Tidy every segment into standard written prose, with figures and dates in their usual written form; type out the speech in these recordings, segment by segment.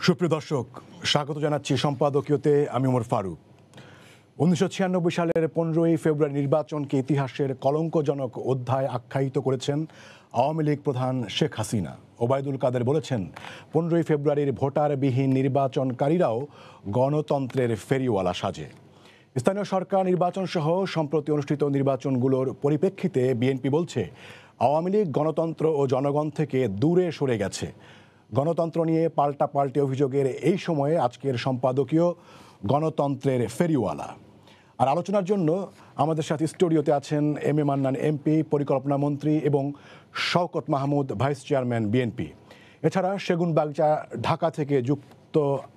সুপ্রিয় দর্শক, স্বাগত জানাচ্ছি সম্পাদকীয়তে। আমি ওমর ফারুক। 1996 সালের 15ই ফেব্রুয়ারি নির্বাচনকে ইতিহাসের কলঙ্কজনক অধ্যায় আখ্যায়িত করেছেন আওয়ামী লীগ প্রধান শেখ হাসিনা। ওবায়দুল কাদের বলেছেন, 15ই ফেব্রুয়ারির ভোটারবিহীন নির্বাচনকারীরাও গণতন্ত্রের ফেরিওয়ালা সাজে। স্থানীয় সরকার নির্বাচন সহ সম্প্রতি অনুষ্ঠিত নির্বাচনগুলোর পরিপ্রেক্ষিতে বিএনপি বলছে, আওয়ামী লীগ গণতন্ত্র ও জনগণ থেকে দূরে সরে গেছে। গণতন্ত্র নিয়ে পাল্টাপাল্টি অভিযোগের এই সময়ে আজকের সম্পাদকীয় গণতন্ত্রের ফেরিওয়ালা। আর আলোচনার জন্য আমাদের সাথে স্টুডিওতে আছেন এম এ মান্নান এমপি, পরিকল্পনা মন্ত্রী, এবং Shawkat Mahmud, vice chairman BNP. এছাড়া সেগুনবাগিচা ঢাকা থেকে যুক্ত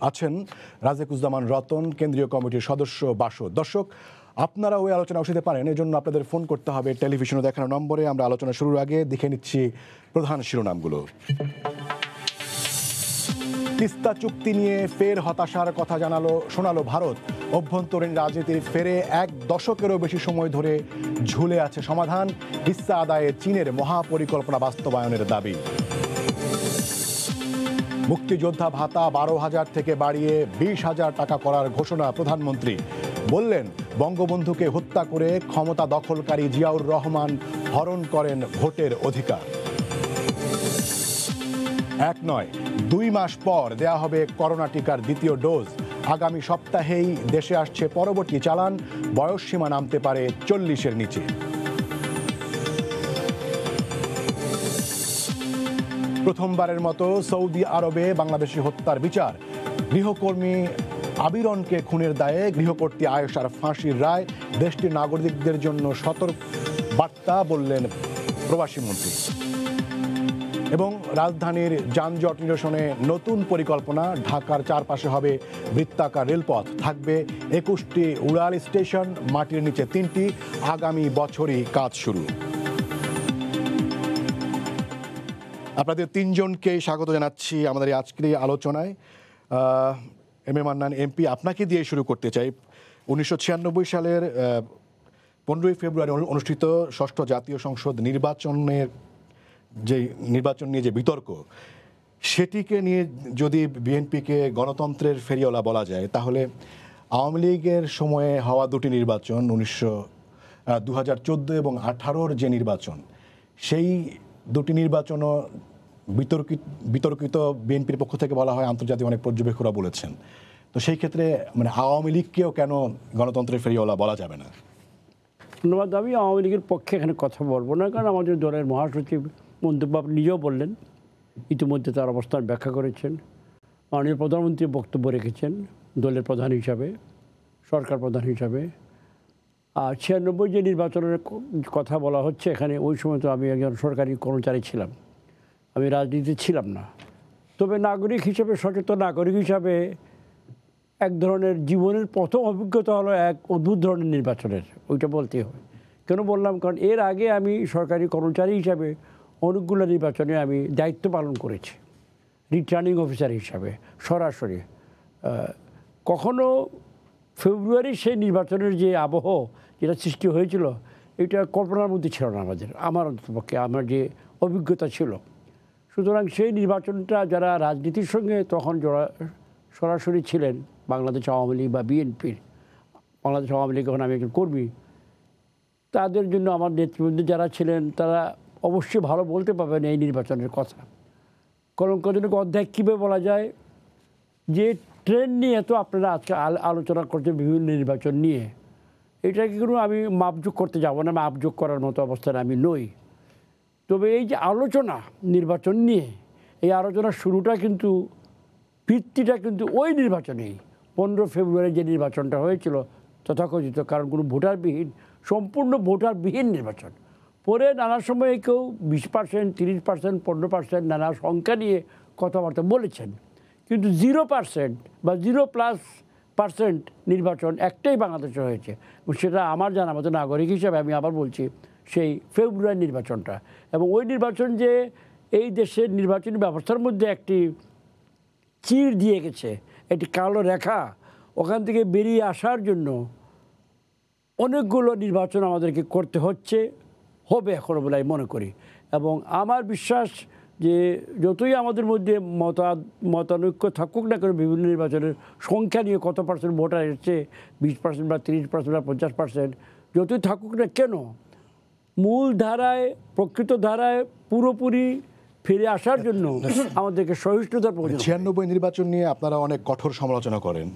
আছেন রাজেকুজ্জামান রতন, কেন্দ্রীয় কমিটির সদস্য বাসদ। দর্শক, আপনারা ওই আলোচনা অংশতে পারেন, এজন্য আপনাদের ফোন করতে হবে টেলিভিশনে দেখানো নম্বরে। আমরা আলোচনা শুরুর আগে দেখে নিচ্ছি প্রধান শিরোনামগুলো। তিস্তা চুক্তি নিয়ে ফের হতাশার কথা শোনালো ভারত। অভ্যন্তরীণ রাজনীতির ফেরে 1 দশকেরও বেশি সময় ধরে ঝুলে আছে সমাধান। হিস্সা আদায়ে চীনের মহাপরিকল্পনা বাস্তবায়নের দাবি। মুক্তিযোদ্ধা ভাতা 12,000 থেকে বাড়িয়ে 20,000 টাকা করার ঘোষণা প্রধানমন্ত্রী। বললেন, বঙ্গবন্ধুকে হত্যা করে ক্ষমতা দখলকারী জিয়াউর রহমান হরণ করেন ভোটের অধিকার। 1 নয়, 2 মাস পর দেয়া হবে করোনা টিকার দ্বিতীয় ডোজ। আগামী সপ্তাহেই দেশে আসছে পরবর্তী চালান। বয়সসীমা নামতে পারে 40-এর নিচে। প্রথমবারের মতো সৌদি আরবে বাংলাদেশি হত্যার বিচার। গৃহকর্মী আবিরনকে খুনের দায়ে গৃহকর্ত্রী আয়েশার ফাঁসির রায়। দেশটির নাগরিকদের জন্য সতর্ক বার্তা, বললেন প্রবাসী মন্ত্রী। এবং রাজধানীর যানজট নিরসনে নতুন পরিকল্পনা। ঢাকার চারপাশে হবে বৃত্তাকার রেলপথ, থাকবে 21টি উড়াল স্টেশন, মাটির নিচে 3টি। আগামী বছরই কাজ শুরু। আপনাদের 3জনকে স্বাগত জানাচ্ছি আমাদের আজকের এই আলোচনায়। এম এ মান্নান এমপি, আপনাকে দিয়ে শুরু করতে চাই। 1996 সালের 15ই ফেব্রুয়ারি অনুষ্ঠিত 6ষ্ঠ জাতীয় সংসদ নির্বাচন নিয়ে যে বিতর্ক, সেটিকে নিয়ে যদি বিএনপিকে গণতন্ত্রের ফেরিওয়ালা বলা যায়, তাহলে আওয়ামী লীগের সময়ে হওয়া 2টি নির্বাচন, 2014 এবং 2018 যে নির্বাচন, সেই 2টি নির্বাচনও বিতর্কিত। বিএনপির পক্ষ থেকে বলা হয়, আন্তর্জাতিক অনেক পর্যবেক্ষকরা বলেছেন। তো সেই ক্ষেত্রে আওয়ামী লীগকেও কেন গণতন্ত্রের ফেরিওয়ালা বলা যাবে না? ধন্যবাদ। আমি আওয়ামী লীগের পক্ষে এখানে কথা বলবো না, কারণ আমাদের দলের মহাসচিব মন্তব্য নিজেও বললেন, ইতিমধ্যে তার অবস্থান ব্যাখ্যা করেছেন। মাননীয় প্রধানমন্ত্রী বক্তব্য রেখেছেন দলের প্রধান হিসাবে, সরকার প্রধান হিসাবে। আর 96 যে নির্বাচনের কথা বলা হচ্ছে এখানে, ওই সময় তো আমি একজন সরকারি কর্মচারী ছিলাম, আমি রাজনীতিতে ছিলাম না। তবে নাগরিক হিসেবে, সচেতন নাগরিক হিসাবে এক ধরনের জীবনের প্রথম অভিজ্ঞতা হলো এক অদ্ভুত ধরনের নির্বাচনের, ওইটা বলতেই হয়। কেন বললাম? কারণ এর আগে আমি সরকারি কর্মচারী হিসাবে অনেকগুলো নির্বাচনে আমি দায়িত্ব পালন করেছি, রিটার্নিং অফিসার হিসাবে সরাসরি। কখনো ফেব্রুয়ারি সেই নির্বাচনের যে আবহ যেটা সৃষ্টি হয়েছিল, এটা কল্পনার মধ্যে ছিল না আমার অন্ততপক্ষে, আমার যে অভিজ্ঞতা ছিল। সুতরাং সেই নির্বাচনটা যারা রাজনীতির সঙ্গে তখন সরাসরি ছিলেন, বাংলাদেশ আওয়ামী লীগ বা বিএনপির, বাংলাদেশ আওয়ামী লীগ এখন আমি একজন কর্মী, তাদের জন্য আমার নেতৃবৃন্দ যারা ছিলেন তারা অবশ্যই ভালো বলতে পারবেন এই নির্বাচনের কথা। কলঙ্কজনক অধ্যায় কীভাবে বলা যায়? যে ট্রেন্ড নিয়ে তো আপনারা আজকে আলোচনা করছেন বিভিন্ন নির্বাচন নিয়ে, এটাকে কোনো আমি মাপযোগ করতে যাব না, মাপযোগ করার মতো অবস্থায় আমি নই। তবে এই যে আলোচনা নির্বাচন নিয়ে, এই আলোচনার শুরুটা কিন্তু, ভিত্তিটা কিন্তু ওই নির্বাচনেই, 15 ফেব্রুয়ারি যে নির্বাচনটা হয়েছিল তথাকথিত, কারণ কোনো ভোটারবিহীন, সম্পূর্ণ ভোটারবিহীন নির্বাচন। পরে নানা সময়ে কেউ 20%, 30%, 15% নানা সংখ্যা নিয়ে কথাবার্তা বলেছেন, কিন্তু 0% বা 0+% নির্বাচন একটাই বাংলাদেশে হয়েছে। সেটা আমার জানা মতো নাগরিক হিসাবে আমি আবার বলছি, সেই ফেব্রুয়ারি নির্বাচনটা। এবং ওই নির্বাচন যে এই দেশের নির্বাচনী ব্যবস্থার মধ্যে একটি চির দিয়ে গেছে, একটি কালো রেখা, ওখান থেকে বেরিয়ে আসার জন্য অনেকগুলো নির্বাচন আমাদেরকে করতে হবে এখনও বলে আমি মনে করি। এবং আমার বিশ্বাস যে যতই আমাদের মধ্যে মতানৈক্য থাকুক না কেন বিভিন্ন নির্বাচনের সংখ্যা নিয়ে কত পার্সেন্ট ভোটার এসছে 20% বা 30% বা 50%, যতই থাকুক না কেন মূল ধারায় প্রকৃত ধারায় পুরোপুরি ফিরে আসার জন্য আমাদেরকে সহিষ্ণুতার প্রয়োজন। 96 নির্বাচন নিয়ে আপনারা অনেক কঠোর সমালোচনা করেন,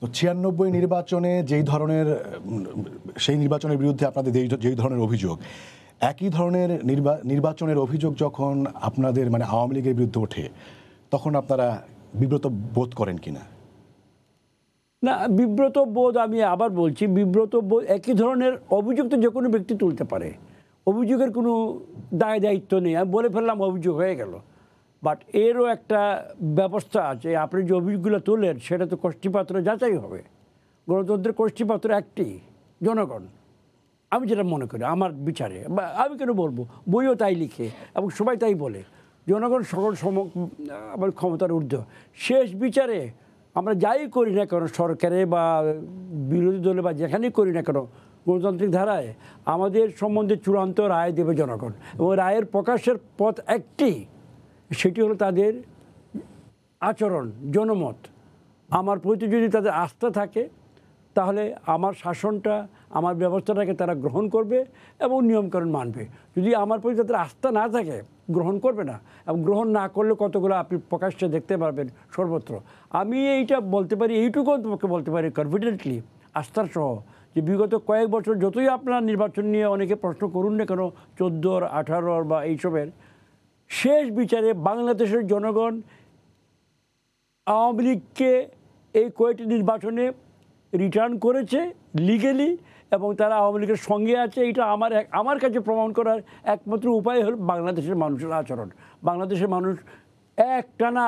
তো 96 নির্বাচনে সেই নির্বাচনের বিরুদ্ধে আপনাদের যেই ধরনের অভিযোগ, একই ধরনের নির্বাচনের অভিযোগ যখন আপনাদের মানে আওয়ামী লীগের বিরুদ্ধে ওঠে, তখন আপনারা বিব্রত বোধ করেন কিনা? না, বিব্রত বোধ, আমি আবার বলছি, বিব্রত বোধ, একই ধরনের অভিযোগ তো যে কোনো ব্যক্তি তুলতে পারে, অভিযোগের কোনো দায়িত্ব নেই। আমি বলে ফেললাম, অভিযোগ হয়ে গেল, বাট এরও একটা ব্যবস্থা আছে। আপনি যে অভিযোগগুলো তোলেন সেটা তো কষ্টিপাত্র যাচাই হবে। গণতন্ত্রের কষ্টিপাত্র একটি, জনগণ। আমি যেটা মনে করি আমার বিচারে, বা আমি কেন বলবো, বইও তাই লিখে এবং সবাই তাই বলে, জনগণ সকল আমার ক্ষমতার ঊর্ধ্ব। শেষ বিচারে আমরা যাই করি না কেন, সরকারে বা বিরোধী দলে বা যেখানেই করি না কেন, গণতান্ত্রিক ধারায় আমাদের সম্বন্ধে চূড়ান্ত রায় দেবে জনগণ, এবং রায়ের প্রকাশের পথ একটি, সেটি হলো তাদের আচরণ, জনমত। আমার প্রতি যদি তাদের আস্থা থাকে তাহলে আমার শাসনটা, আমার ব্যবস্থাটাকে তারা গ্রহণ করবে এবং নিয়মকানুন মানবে। যদি আমার প্রতি তাদের আস্থা না থাকে, গ্রহণ করবে না, এবং গ্রহণ না করলে কতগুলো আপনি প্রকাশ্যে দেখতে পারবেন সর্বত্র। আমি এইটা বলতে পারি, এইটুকু তোমাকে বলতে পারি কনফিডেন্টলি, আস্থার সহ, যে বিগত কয়েক বছর যতই আপনার নির্বাচন নিয়ে অনেকে প্রশ্ন করুন না কেন, 14, 18 বা এইসবের, শেষ বিচারে বাংলাদেশের জনগণ আওয়ামী লীগকে এই কয়েকটি নির্বাচনে রিটার্ন করেছে লিগেলি, এবং তারা আওয়ামী লীগের সঙ্গে আছে। এটা আমার কাছে প্রমাণ করার একমাত্র উপায় হল বাংলাদেশের মানুষের আচরণ। বাংলাদেশের মানুষ একটানা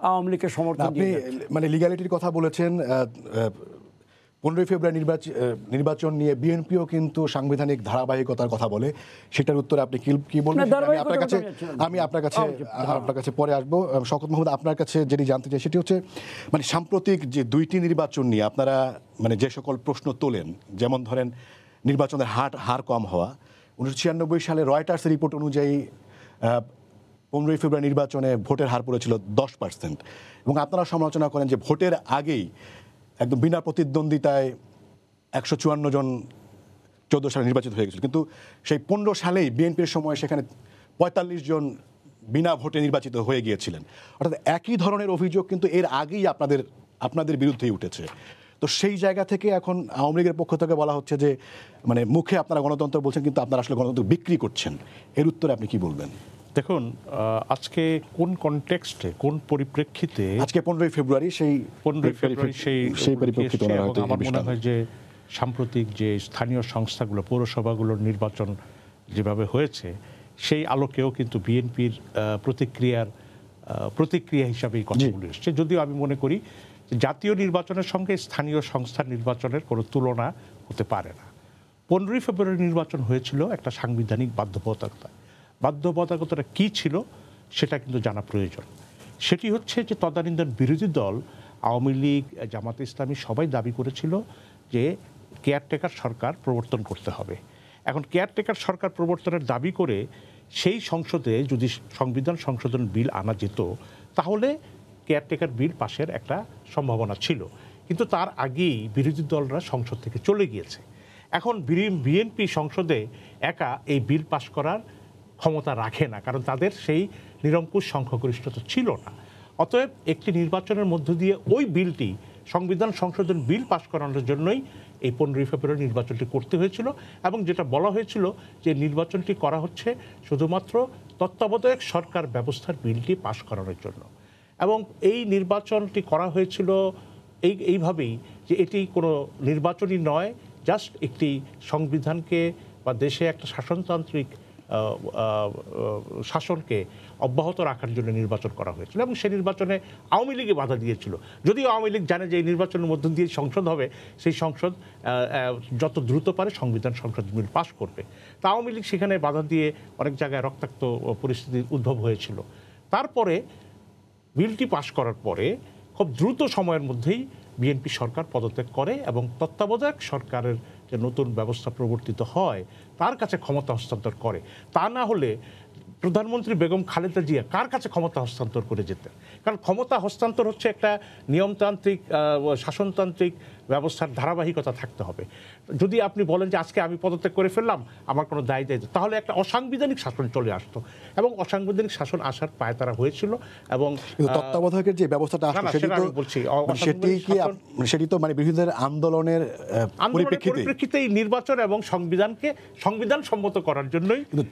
আওয়ামী লীগকে সমর্থন আপনি মানে লিগ্যালিটির কথা বলেছেন। 15 ফেব্রুয়ারি নির্বাচন নিয়ে বিএনপিও কিন্তু সাংবিধানিক ধারাবাহিকতার কথা বলে, সেটার উত্তরে আপনি কি বলবেন? আমি আপনার কাছে পরে আসবো। শওকত মাহমুদ, আপনার কাছে যেটি জানতে চাই সেটি হচ্ছে, মানে সাম্প্রতিক যে 2টি নির্বাচন নিয়ে আপনারা মানে যে সকল প্রশ্ন তোলেন, যেমন ধরেন নির্বাচনের হার কম হওয়া। 1996 সালে রয়টার্সের রিপোর্ট অনুযায়ী 15 ফেব্রুয়ারি নির্বাচনে ভোটের হার পড়েছিল 10%, এবং আপনারা সমালোচনা করেন যে ভোটের আগেই একদম বিনা প্রতিদ্বন্দ্বিতায় 154 জন 14 সালে নির্বাচিত হয়ে গেছিল, কিন্তু সেই 15 সালেই বিএনপির সময় সেখানে 45 জন বিনা ভোটে নির্বাচিত হয়ে গিয়েছিলেন। অর্থাৎ একই ধরনের অভিযোগ কিন্তু এর আগেই আপনাদের বিরুদ্ধেই উঠেছে। তো সেই জায়গা থেকে এখন আওয়ামী লীগের পক্ষ থেকে বলা হচ্ছে যে মানে মুখে আপনারা গণতন্ত্র বলছেন, কিন্তু আপনারা আসলে গণতন্ত্র বিক্রি করছেন। এর উত্তরে আপনি কি বলবেন? দেখুন, আজকে কোন কনটেক্সটে, কোন পরিপ্রেক্ষিতে, আজকে 15 ফেব্রুয়ারি সেই পরিপ্রেক্ষিতে আমার মনে হয় যে সাম্প্রতিক যে স্থানীয় সংস্থাগুলো, পৌরসভাগুলোর নির্বাচন যেভাবে হয়েছে, সেই আলোকেও কিন্তু বিএনপির প্রতিক্রিয়া হিসাবে এই কথাগুলো এসছে। যদিও আমি মনে করি যে জাতীয় নির্বাচনের সঙ্গে স্থানীয় সংস্থার নির্বাচনের কোনো তুলনা হতে পারে না। 15 ফেব্রুয়ারি নির্বাচন হয়েছিল একটা সাংবিধানিক বাধ্যবাধকতাটা কী ছিল সেটা কিন্তু জানা প্রয়োজন। সেটি হচ্ছে যে তদানীন্তন বিরোধী দল আওয়ামী লীগ, জামাতে ইসলামী সবাই দাবি করেছিল যে কেয়ারটেকার সরকার প্রবর্তন করতে হবে। এখন কেয়ারটেকার সরকার প্রবর্তনের দাবি করে সেই সংসদে যদি সংবিধান সংশোধন বিল আনা যেত, তাহলে কেয়ারটেকার বিল পাশের একটা সম্ভাবনা ছিল, কিন্তু তার আগেই বিরোধী দলরা সংসদ থেকে চলে গিয়েছে। এখন বিএনপি সংসদে একা এই বিল পাশ করার ক্ষমতা রাখে না, কারণ তাদের সেই নিরঙ্কুশ সংখ্যাগরিষ্ঠতা ছিল না। অতএব একটি নির্বাচনের মধ্য দিয়ে ওই বিলটি, সংবিধান সংশোধন বিল পাশ করানোর জন্যই এই 15 ফেব্রুয়ারি নির্বাচনটি করতে হয়েছিল, এবং যেটা বলা হয়েছিল যে নির্বাচনটি করা হচ্ছে শুধুমাত্র তত্ত্বাবধায়ক সরকার ব্যবস্থার বিলটি পাশ করানোর জন্য। এবং এই নির্বাচনটি করা হয়েছিল এইভাবেই যে এটি কোনো নির্বাচনই নয়, জাস্ট একটি সংবিধানকে বা দেশে একটা শাসনতান্ত্রিক শাসনকে অব্যাহত রাখার জন্য নির্বাচন করা হয়েছিল, এবং সেই নির্বাচনে আওয়ামী লীগে বাধা দিয়েছিল। যদিও আওয়ামী লীগ জানে যে এই নির্বাচনের মধ্য দিয়ে সংসদ হবে, সেই সংসদ যত দ্রুত পারে সংবিধান সংশোধন বিল পাশ করবে, তা আওয়ামী লীগ সেখানে বাধা দিয়ে অনেক জায়গায় রক্তাক্ত পরিস্থিতির উদ্ভব হয়েছিল। তারপরে বিলটি পাশ করার পরে খুব দ্রুত সময়ের মধ্যেই বিএনপি সরকার পদত্যাগ করে, এবং তত্ত্বাবধায়ক সরকারের যে নতুন ব্যবস্থা প্রবর্তিত হয় তার কাছে ক্ষমতা হস্তান্তর করে। তা না হলে প্রধানমন্ত্রী বেগম খালেদা জিয়া কার কাছে ক্ষমতা হস্তান্তর করে যেতেন? কারণ ক্ষমতা হস্তান্তর হচ্ছে একটা নিয়মতান্ত্রিক শাসনতান্ত্রিক ব্যবস্থার ধারাবাহিকতা থাকতে হবে। যদি আপনি বলেন যে আজকে আমি পদত্যাগ করে ফেললাম, আমার কোনো দায় দায়িত্ব, তাহলে একটা অসাংবিধানিক শাসন চলে আসতো, এবং অসাংবিধানিক শাসন আসার পায়তারা হয়েছিল। এবং তত্ত্বাবধায়কের যে ব্যবস্থাটা আসছে সেটি তো মানে বিরোধীদের আন্দোলনের পরিপ্রেক্ষিতেই নির্বাচন এবং সংবিধান সম্মত করার জন্যই। কিন্তু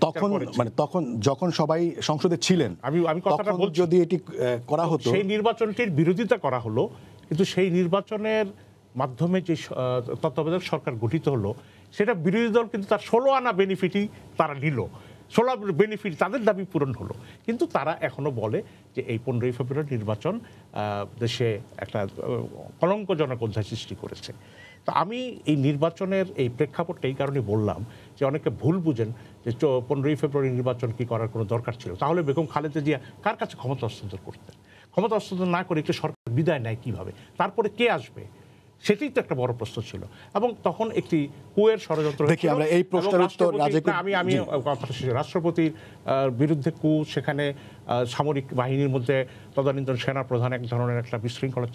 তখন যখন সবাই সংসদে ছিলেন, আমি কথাটা বলছি, যদি এটি করা হতো, সেই নির্বাচনটির বিরোধিতা করা হলো, কিন্তু সেই নির্বাচনের মাধ্যমে যে তত্ত্বাবধায়ক সরকার গঠিত হলো, সেটা বিরোধী দল কিন্তু তার 16 আনা বেনিফিটই তারা নিল, 16 বেনিফিট তাদের দাবি পূরণ হলো। কিন্তু তারা এখনো বলে যে এই 15ই ফেব্রুয়ারি নির্বাচন দেশে একটা কলঙ্কজনক অধ্যায় সৃষ্টি করেছে। তো আমি এই নির্বাচনের এই প্রেক্ষাপটটা এই কারণে বললাম যে অনেকে ভুল বুঝেন যে 15ই ফেব্রুয়ারি নির্বাচন কি করার কোনো দরকার ছিল। তাহলে বেগম খালেদা জিয়া কার কাছে ক্ষমতা হস্তান্তর করতেন? ক্ষমতা হস্তান্তর না করে একটি সরকার বিদায় নেয় কিভাবে? তারপরে কে আসবে? সেটাই তো একটা বড় প্রশ্ন ছিল। এবং তখন একটি কুয়ের ষড়যন্ত্র দেখি আমরা এই প্রশ্নের উত্তর আমি রাষ্ট্রপতির বিরুদ্ধে কু, সেখানে সামরিক বাহিনীর মধ্যে তদানীন্তন সেনা প্রধান এক ধরনের একটা বিশৃঙ্খলা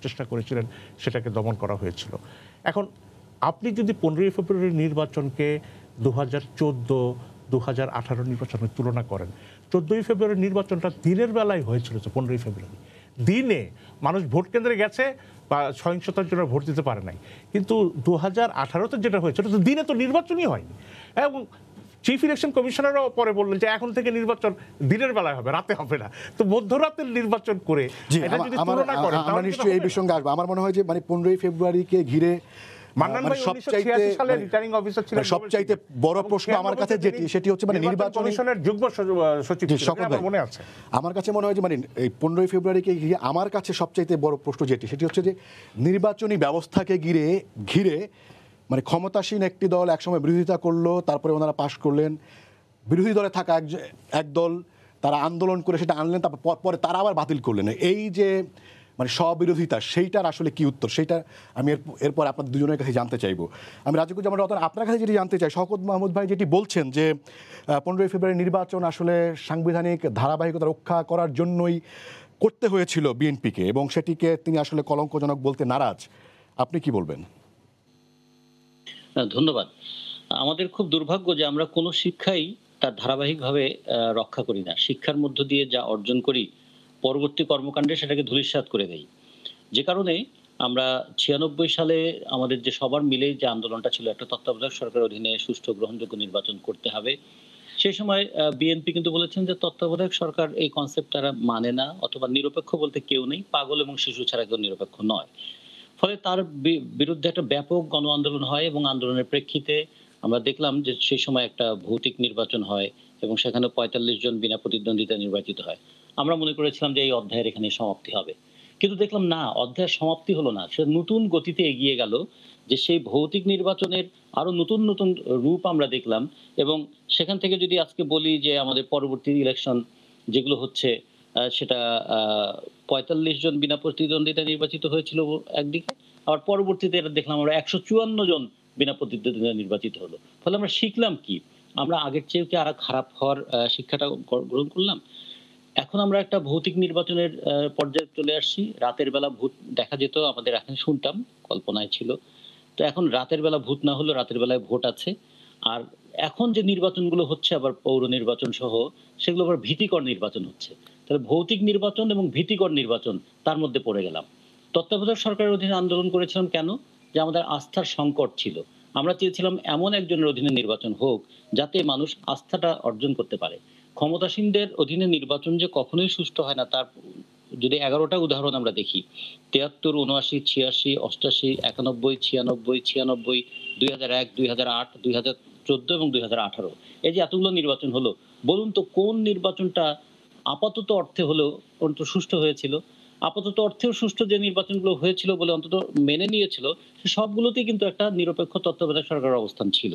চেষ্টা করেছিলেন, সেটাকে দমন করা হয়েছিল। এখন আপনি যদি 15ই ফেব্রুয়ারি নির্বাচনকে 2014, 2018 নির্বাচনের তুলনা করেন, 14ই ফেব্রুয়ারি নির্বাচনটা দিনের বেলায় হয়েছিল। তো 15ই ফেব্রুয়ারি দিনে মানুষ ভোট কেন্দ্রে গেছে বা সহিংসতার জন্য ভোট দিতে পারে নাই। কিন্তু 2018-তে যেটা হয়েছিল, তো দিনে তো নির্বাচনই হয়নি। এবং চিফ ইলেকশন কমিশনারও পরে বললেন যে এখন থেকে নির্বাচন দিনের বেলায় হবে, রাতে হবে না। তো মধ্যরাতের নির্বাচন করে এটা যদি তুলনা করেন, আমরা নিশ্চয়ই এই বিষয়ে আসবো। আমার মনে হয় যে মানে 15ই ফেব্রুয়ারিকে ঘিরে সবচাইতে বড় প্রশ্ন আমার কাছে সেটি হচ্ছে মানে নির্বাচন কমিশনের যুগ্ম সচিব মনে আছে। আমার কাছে মনে হয় যে মানে এই 15ই ফেব্রুয়ারিকে ঘিরে আমার কাছে সবচাইতে বড় প্রশ্ন সেটি হচ্ছে যে নির্বাচনী ব্যবস্থাকে ঘিরে মানে ক্ষমতাসীন একটি দল একসময় বিরোধিতা করলো, তারপরে ওনারা পাশ করলেন। বিরোধী দলে থাকা এক দল তারা আন্দোলন করে সেটা আনলেন, তারপর পরে তারা আবার বাতিল করলেন। এই যে মানে স্ববিরোধিতা, সেইটার আসলে কি উত্তর, সেইটা আমি এরপর আপনার দুজনের কাছে জানতে চাইবো। আমি রাজিকুজ্জামান রতন, আপনার কাছে যেটি জানতে চাই, শওকত মাহমুদ ভাই যেটি বলছেন যে 15ই ফেব্রুয়ারি নির্বাচন আসলে সাংবিধানিক ধারাবাহিকতা রক্ষা করার জন্যই করতে হয়েছিল বিএনপিকে, এবং সেটিকে তিনি আসলে কলঙ্কজনক বলতে নারাজ। আপনি কি বলবেন? ধন্যবাদ। আমাদের খুব দুর্ভাগ্য যে আমরা কোনো শিক্ষাই তার ধারাবাহিকভাবে রক্ষা করি না। শিক্ষার মধ্য দিয়ে যা অর্জন করি, পরবর্তী কর্মকাণ্ডে সেটাকে ধূলিসাৎ করে দেই। যে কারণে আমরা 96 সালে আমাদের যে সবার মিলে যে আন্দোলনটা ছিল, একটা তত্ত্বাবধায়ক সরকারের অধীনে সুষ্ঠু গ্রহণযোগ্য নির্বাচন করতে হবে। সেই সময় বিএনপি কিন্তু বলেছেন যে তত্ত্বাবধায়ক সরকার এই কনসেপ্ট তারা মানে না, অথবা নিরপেক্ষ বলতে কেউ নেই, পাগল এবং শিশু ছাড়া কেউ নিরপেক্ষ নয়। ফলে তার বিরুদ্ধে একটা ব্যাপক গণ আন্দোলন হয়, এবং আন্দোলনের প্রেক্ষিতে আমরা দেখলাম যে সেই সময় একটা ভৌতিক নির্বাচন হয়, এবং সেখানে 45 জন বিনা প্রতিদ্বন্দ্বিতা নির্বাচিত হয়। আমরা মনে করেছিলাম যে এই অধ্যায়ের এখানে সমাপ্তি হবে, কিন্তু দেখলাম না, অধ্যায়ের সমাপ্তি হলো না, সে নতুন গতিতে এগিয়ে গেল। যে সেই ভৌতিক নির্বাচনের আরো নতুন নতুন রূপ আমরা দেখলাম। এবং সেখান থেকে যদি আজকে বলি যে আমাদের পরবর্তী ইলেকশন যেগুলো হচ্ছে, সেটা 45 জন বিনা প্রতিদ্বন্দ্বিতা নির্বাচিত হয়েছিল একদিকে, আবার পরবর্তীতে এটা দেখলাম আমরা 154 জন বিনা প্রতিদ্বন্দ্বিতা নির্বাচিত হলো। ফলে আমরা শিখলাম কি? আমরা আগের চেয়ে কি আরো খারাপ হওয়ার শিক্ষাটা গ্রহণ করলাম। এখন আমরা একটা ভৌতিক নির্বাচনের পর্যায়ে চলে আসছি। রাতের বেলা ভূত দেখা যেত, আমাদের এখন শুনতাম, কল্পনায় ছিল। তো এখন রাতের বেলা ভূত না হলো, রাতের বেলায় ভোট আছে। আর এখন যে নির্বাচনগুলো হচ্ছে আবার পৌর নির্বাচন সহ, সেগুলো আবার ভীতিকর নির্বাচন হচ্ছে। তাহলে ভৌতিক নির্বাচন এবং ভীতিকর নির্বাচন, তার মধ্যে পড়ে গেলাম। তত্ত্বাবধায়ক সরকারের অধীনে আন্দোলন করেছিলাম কেন? যে আমাদের আস্থার সংকট ছিল। আমরা চেয়েছিলাম এমন একজনের অধীনে নির্বাচন হোক যাতে মানুষ আস্থাটা অর্জন করতে পারে। ক্ষমতাসীনদের অধীনে নির্বাচন যে কখনোই সুষ্ঠু হয় না, তার যদি 11টা উদাহরণ আমরা দেখি, 73, 79, 86, 88, 91, 96, 96, 2001, 2008, 2014 এবং 2018, এই যে এতগুলো নির্বাচন হলো, বলুন তো কোন নির্বাচনটা আপাতত অর্থে হলেও অন্তত সুষ্ঠু হয়েছিল? আপাতত অর্থেও সুষ্ঠু যে নির্বাচনগুলো হয়েছিল বলে অন্তত মেনে নিয়েছিল, সে সবগুলোতেই কিন্তু একটা নিরপেক্ষ তত্ত্বাবধায়ক সরকারের অবস্থান ছিল।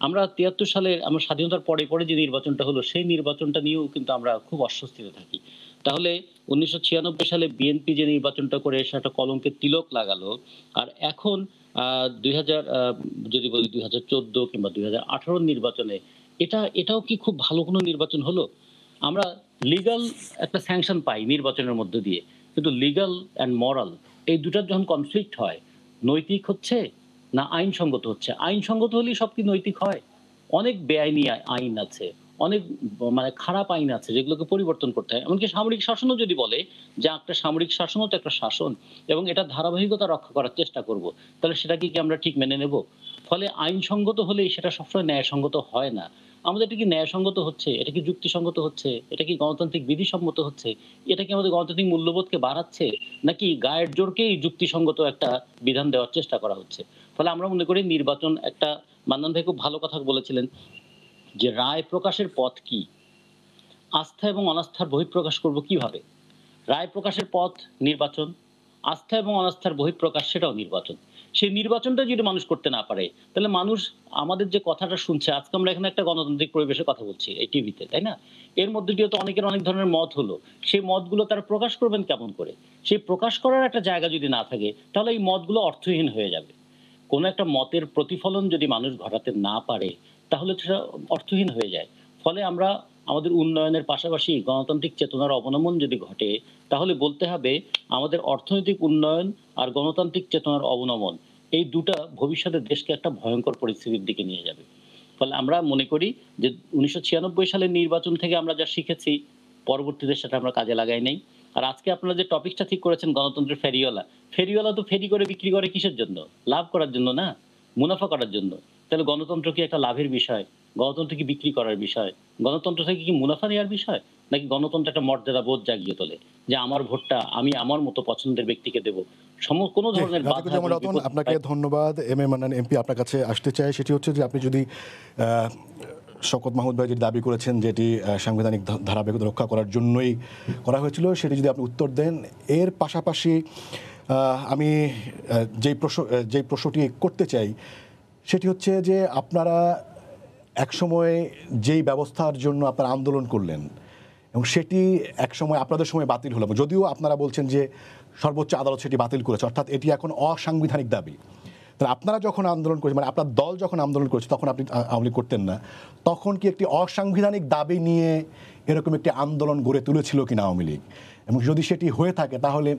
আমরা 73 সালের আমরা স্বাধীনতার পরে পরে যে নির্বাচনটা হলো, সেই নির্বাচনটা নিয়েও কিন্তু আমরা খুব অস্বস্তিতে থাকি। তাহলে 1996 সালে বিএনপি যে নির্বাচনটা করে সেটা কলঙ্কের তিলক লাগালো, আর এখন 2000 যদি বলি 2014 কিংবা 2018 নির্বাচনে এটাও কি খুব ভালো কোনো নির্বাচন হলো? আমরা লিগ্যাল একটা স্যাংশন পাই নির্বাচনের মধ্য দিয়ে, কিন্তু লিগ্যাল অ্যান্ড মরাল এই দুটার যখন কনফ্লিক্ট হয়, নৈতিক হচ্ছে না আইনসঙ্গত হচ্ছে? আইনসঙ্গত হলেই সব কি নৈতিক হয়? অনেক বেআইনি আইন আছে, অনেক মানে খারাপ আইন আছে যেগুলোকে পরিবর্তন করতে হয়। এমনকি সামরিক শাসনও যদি বলে যে একটা সামরিক শাসনও তো একটা শাসন এবং এটা ধারাবাহিকতা রক্ষা করার চেষ্টা করব, তাহলে সেটাকে কি আমরা ঠিক মেনে নেব? ফলে আইনসঙ্গত হলেই সেটা সবসময় ন্যায়সঙ্গত হয় না। আমাদের এটা কি ন্যায়সঙ্গত হচ্ছে? এটা কি যুক্তিসঙ্গত হচ্ছে? এটা কি গণতান্ত্রিক বিধিসম্মত হচ্ছে? এটা কি আমাদের গণতান্ত্রিক মূল্যবোধকে বাড়াচ্ছে? নাকি গায়ের জোরকেই যুক্তিসঙ্গত একটা বিধান দেওয়ার চেষ্টা করা হচ্ছে? ফলে আমরা মনে করি নির্বাচন একটা, মান্নান ভাই খুব ভালো কথা বলেছিলেন যে রায় প্রকাশের পথ কি? আস্থা এবং অনাস্থার বহিঃপ্রকাশ করব কিভাবে? রায় প্রকাশের পথ নির্বাচন, আস্থা এবং অনাস্থার বহিঃপ্রকাশ সেটাও নির্বাচন। সেই নির্বাচনটা যদি মানুষ করতে না পারে, তাহলে মানুষ আমাদের যে কথাটা শুনছে, আজকে আমরা এখানে একটা গণতান্ত্রিক পরিবেশে কথা বলছি এই টিভিতে, তাই না? এর মধ্যে দিয়ে তো অনেকের অনেক ধরনের মত হলো। সেই মতগুলো তারা প্রকাশ করবেন কেমন করে? সেই প্রকাশ করার একটা জায়গা যদি না থাকে, তাহলে এই মতগুলো অর্থহীন হয়ে যাবে। কোনো একটা মতের প্রতিফলন যদি মানুষ ঘটাতে না পারে, তাহলে সেটা অর্থহীন হয়ে যায়। ফলে আমরা আমাদের উন্নয়নের পাশাপাশি গণতান্ত্রিক চেতনার অবনমন যদি ঘটে, তাহলে বলতে হবে আমাদের অর্থনৈতিক উন্নয়ন আর গণতান্ত্রিক চেতনার অবনমন এই দুটা ভবিষ্যতে দেশকে একটা ভয়ঙ্কর পরিস্থিতির দিকে নিয়ে যাবে। ফলে আমরা মনে করি যে ১৯৯৬ সালের নির্বাচন থেকে আমরা যা শিখেছি, পরবর্তীতে সেটা আমরা কাজে লাগাই নাই। আর আজকে আপনারা যে টপিকটা ঠিক করেছেন গণতন্ত্রের ফেরিওয়ালা, ফেরিওয়ালা তো ফেরি করে বিক্রি করে কিসের জন্য? লাভ করার জন্য না, মুনাফা করার জন্য। তাহলে গণতন্ত্র কি একটা লাভের বিষয়? গণতন্ত্র কি বিক্রি করার বিষয়? গণতন্ত্র থেকে কি মুনাফা নেওয়ার বিষয়? নাকি গণতন্ত্র একটা মর্যাদা বোধ জাগিয়ে তোলে যে আমার ভোটটা আমি আমার মতো পছন্দের ব্যক্তিকে দেব? কোনো ধরনের বাধা জামাল রতন, আপনাকে ধন্যবাদ। এম এ মান্নান এমপি, আপনার কাছে আসতে চাই, সেটি হচ্ছে যে আপনি যদি শওকত মাহমুদ ভাই যেটি দাবি করেছেন যেটি সাংবিধানিক ধারাবাহিকতা রক্ষা করার জন্যই করা হয়েছিল, সেটি যদি আপনি উত্তর দেন। এর পাশাপাশি আমি যেই প্রশ্নটি করতে চাই সেটি হচ্ছে যে আপনারা একসময় যেই ব্যবস্থার জন্য আপনারা আন্দোলন করলেন এবং সেটি একসময় আপনাদের সময় বাতিল হলো, যদিও আপনারা বলছেন যে সর্বোচ্চ আদালত সেটি বাতিল করেছে, অর্থাৎ এটি এখন অসাংবিধানিক দাবি। তাহলে আপনারা যখন আন্দোলন করেছেন, মানে আপনার দল যখন আন্দোলন করেছে, তখন আপনি আওয়ামী লীগ করতেন না, তখন কি একটি অসাংবিধানিক দাবি নিয়ে এরকম একটি আন্দোলন গড়ে তুলেছিল কিনা আওয়ামী লীগ? এবং যদি সেটি হয়ে থাকে তাহলে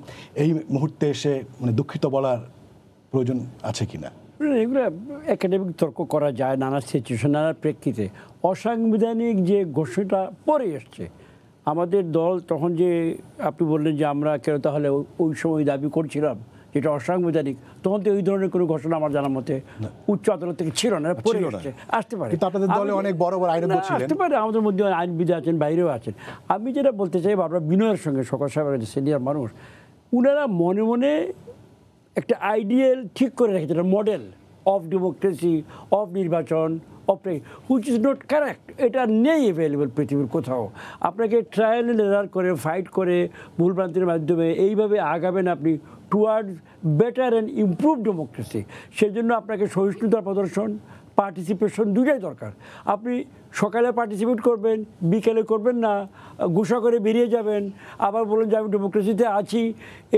এই মুহূর্তে এসে মানে দুঃখিত বলার প্রয়োজন আছে কিনা? এগুলো একাডেমিক তর্ক করা যায় নানা সিচুয়েশন, নানা প্রেক্ষিতে। অসাংবিধানিক যে ঘোষণাটা পরে এসছে, আমাদের দল তখন যে আপনি বললেন যে আমরা কেন তাহলে ওই সময় দাবি করছিলাম যেটা অসাংবিধানিক, তখন তো এই ধরনের কোনো ঘোষণা আমার জানার মতে উচ্চ আদালত থেকে ছিল না, পরে এসছে। আসতে পারে, কিন্তু আপনাদের দলে অনেক বড় বড় আইনজ্ঞ ছিলেন। আসতে পারে, আমাদের মধ্যে আইনবিদ আছেন, বাইরেও আছেন। আমি যেটা বলতে চাই, আমরা বিনয়ের সঙ্গে শওকত সাহেবের যে সিনিয়র মানুষ, উনারা মনে মনে একটা আইডিয়াল ঠিক করে রেখেছে, মডেল অফ ডেমোক্রেসি, অফ নির্বাচন, of which is not correct. এটা নেই অ্যাভেলেবল পৃথিবীর কোথাও। আপনাকে ট্রায়াল এন্ড এরার করে, ফাইট করে, ভুলভ্রান্তির মাধ্যমে এইভাবে আগাবেন আপনি towards better and improve democracy. সেজন্য আপনাকে সহিষ্ণুতার প্রদর্শন, পার্টিসিপেশন দুটাই দরকার। আপনি সকালে পার্টিসিপেট করবেন, বিকেলে করবেন না, গুসা করে বেরিয়ে যাবেন, আবার বলুন যে আমি ডেমোক্রেসিতে আছি।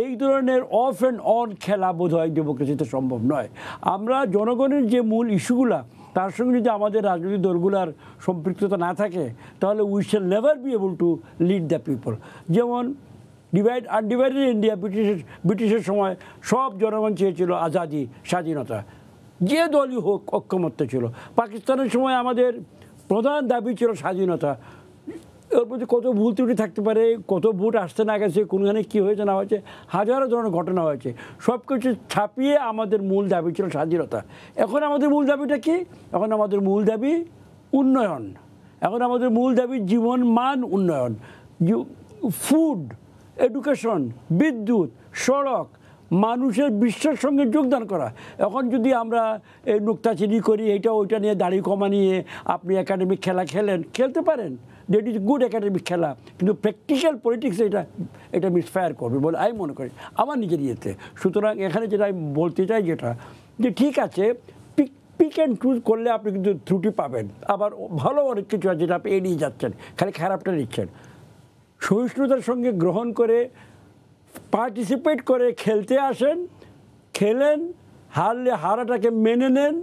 এই ধরনের অফ অ্যান্ড অন খেলা বোধ হয় ডেমোক্রেসিতে সম্ভব নয়। আমরা জনগণের যে মূল ইস্যুগুলা, তার সঙ্গে যদি আমাদের রাজনৈতিক দলগুলার সম্পৃক্ততা না থাকে, তাহলে we shall never be able to lead the people. যেমন আনডিভাইডেড ইন্ডিয়া, ব্রিটিশের সময় সব জনগণ চেয়েছিল আজাদি, স্বাধীনতা, যে দলই হোক অক্ষমত্ব ছিল। পাকিস্তানের সময় আমাদের প্রধান দাবি ছিল স্বাধীনতা। এর প্রতি কত ভুল ত্রুটি থাকতে পারে, কত ভোট আসতে না গেছে, কোনখানে কী হয়েছে না হয়েছে, হাজারো ধরনের ঘটনা হয়েছে। সব কিছু ছাপিয়ে আমাদের মূল দাবি ছিল স্বাধীনতা। এখন আমাদের মূল দাবিটা কি? এখন আমাদের মূল দাবি উন্নয়ন। এখন আমাদের মূল দাবি জীবন মান উন্নয়ন, ফুড, এডুকেশন, বিদ্যুৎ, সড়ক, মানুষের বিশ্বের সঙ্গে যোগদান করা। এখন যদি আমরা এই নুক্তাচিনি করি, এইটা ওইটা নিয়ে দাড়ি কমা নিয়ে আপনি একাডেমিক খেলা খেলতে পারেন, দ্যাট ইজ গুড একাডেমিক খেলা, কিন্তু প্র্যাকটিক্যাল পলিটিক্স এটা মিসফায়ার করবে বলে আমি মনে করি আমার নিজের ইয়েতে। সুতরাং এখানে যেটা আমি বলতে চাই যেটা, যে ঠিক আছে পিক অ্যান্ড চুজ করলে আপনি কিন্তু ত্রুটি পাবেন, আবার ভালো অনেক কিছু আছে যেটা আপনি এড়িয়ে যাচ্ছেন, খালি খারাপটা নিচ্ছেন। সহিষ্ণুতার সঙ্গে গ্রহণ করে পার্টিসিপেট করে খেলতে আসেন, খেলেন, হারলে হারাটাকে মেনে নেন,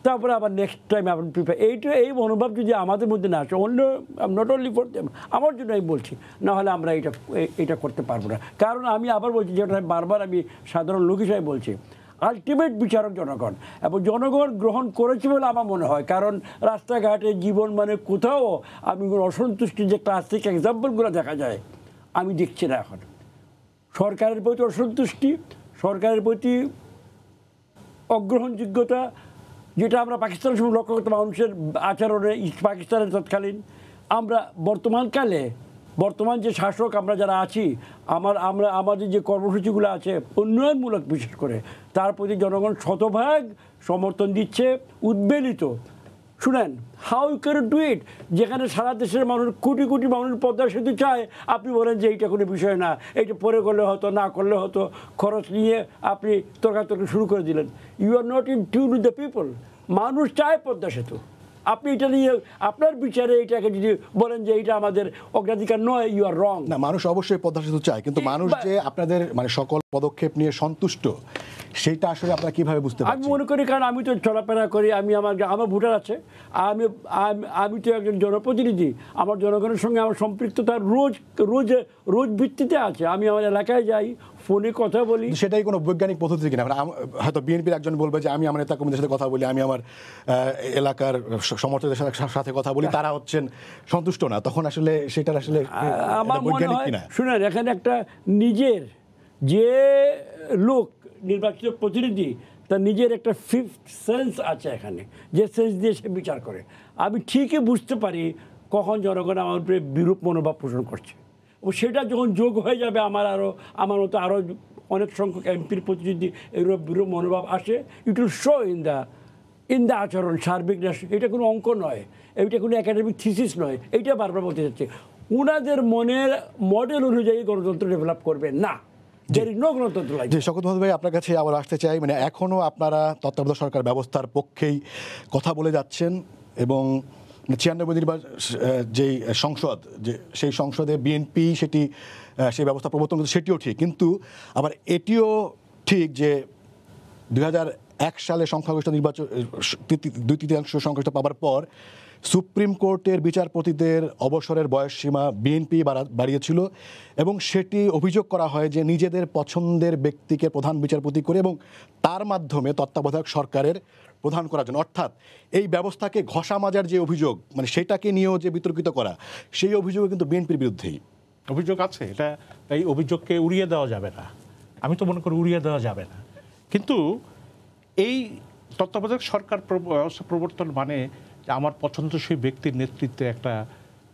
তারপরে আবার নেক্সট টাইম আবার প্রিপেয়ার, এই মনোভাব যদি আমাদের মধ্যে না আসে, অন্য নট অনলি ফর দেম, আমার জন্য আমি বলছি, না হলে আমরা এটা করতে পারবো না। কারণ আমি আবার বলছি, যেটা বারবার আমি সাধারণ লোক হিসাবে বলছি, আলটিমেট বিচারক জনগণ, এবং জনগণ গ্রহণ করেছে বলে আমার মনে হয়। কারণ রাস্তাঘাটে জীবন মানে কোথাও আমি অসন্তুষ্টির যে ক্লাসিক এক্সাম্পলগুলো দেখা যায় আমি দেখছি না এখন। সরকারের প্রতি অসন্তুষ্টি, সরকারের প্রতি অগ্রহণযোগ্যতা, যেটা আমরা পাকিস্তানের সময় লক্ষ্য করতাম মানুষের আচরণে, পাকিস্তানের তৎকালীন, আমরা বর্তমান যে শাসক আমরা যারা আছি, আমাদের যে কর্মসূচিগুলো আছে উন্নয়নমূলক বিশেষ করে, তার প্রতি জনগণ শতভাগ সমর্থন দিচ্ছে, উদ্বেলিত। শুনেন, how you can do it, যেখানে সারা দেশের মানুষ, কোটি কোটি মানুষ পদ্মা সেতু চায়, আপনি বলেন যে এইটা কোনো বিষয় না, এইটা পরে করলে হতো, না করলে হতো, খরচ নিয়ে আপনি তর্কাতর্কি শুরু করে দিলেন। You are not in tune with the people. মানুষ চায় পদ্মা সেতু, আপনি এটা নিয়ে আপনার বিচারে এটাকে যদি বলেন যে এটা আমাদের অগ্রাধিকার নয়, ইউ আর রং। না, মানুষ অবশ্যই পদ্মা সেতু চায়, কিন্তু মানুষ যে আপনাদের মানে সকল পদক্ষেপ নিয়ে সন্তুষ্ট, সেইটা আসলে আপনারা কিভাবে বুঝতে পারছেন? আমি মনে করি, কারণ আমি তো চলাফেরা করি, আমার ভোটার আছে, আমি তো একজন জনপ্রতিনিধি, আমার জনগণের সঙ্গে আমার সম্পৃক্ততা রোজ ভিত্তিতে আছে। আমি আমার এলাকায় যাই, ফোনে কথা বলি। সেটাই কোনো বৈজ্ঞানিক পদ্ধতি কিনা? হয়তো বিএনপির একজন বলবে যে আমি আমার নেতা কর্মীদের সাথে কথা বলি, আমি আমার এলাকার সমর্থকদের সাথে কথা বলি, তারা হচ্ছেন সন্তুষ্ট না, তখন আসলে সেটা আসলে আমার মনে বৈজ্ঞানিক হয়, কিনা? শুনেন, এখানে একটা নিজের যে লোক নির্বাচিত প্রতিনিধি, তার নিজের একটা ফিফথ সেন্স আছে এখানে, যে সেন্স দিয়ে সে বিচার করে। আমি ঠিকই বুঝতে পারি কখন জনগণ আমার উপরে বিরূপ মনোভাব পোষণ করছে, ও সেটা যখন যোগ হয়ে যাবে, আমার মতো আরও অনেক সংখ্যক এমপির প্রতি যদি এরূপ বিরূপ মনোভাব আসে, it will show in the আচরণ, সার্বিকটা। এটা কোনো অঙ্ক নয়, এটা কোনো একাডেমিক থিসিস নয়, এইটা বারবার বলতে চাচ্ছে। ওনাদের মনের মডেল অনুযায়ী গণতন্ত্র ডেভেলপ করবে না, গণতন্ত্র লাগে। যে শওকত মাহমুদ ভাই, আপনার কাছে আবার আসতে চাই, মানে এখনও আপনারা তত্ত্বাবধায়ক সরকার ব্যবস্থার পক্ষেই কথা বলে যাচ্ছেন, এবং 96 নির্বাচন যেই সংসদ, যে সেই সংসদে বিএনপি সেই ব্যবস্থা প্রবর্তন করছে, সেটিও ঠিক, কিন্তু আবার এটিও ঠিক যে 2001 সালে সংখ্যাগরিষ্ঠ নির্বাচন 2/3 সংখ্যাগরিষ্ঠ পাওয়ার পর সুপ্রিম কোর্টের বিচারপতিদের অবসরের বয়সসীমা বিএনপি বাড়িয়েছিল, এবং সেটি অভিযোগ করা হয় যে নিজেদের পছন্দের ব্যক্তিকে প্রধান বিচারপতি করে এবং তার মাধ্যমে তত্ত্বাবধায়ক সরকারের প্রধান করার জন্য। অর্থাৎ এই ব্যবস্থাকে ঘষা মাজার যে অভিযোগ, মানে সেটাকে নিয়েও যে বিতর্কিত করা, সেই অভিযোগও কিন্তু বিএনপির বিরুদ্ধেই অভিযোগ আছে। এই অভিযোগকে উড়িয়ে দেওয়া যাবে না, আমি তো মনে করি উড়িয়ে দেওয়া যাবে না। কিন্তু এই তত্ত্বাবধায়ক সরকার ব্যবস্থা প্রবর্তন মানে যে আমার পছন্দসই ব্যক্তির নেতৃত্বে একটা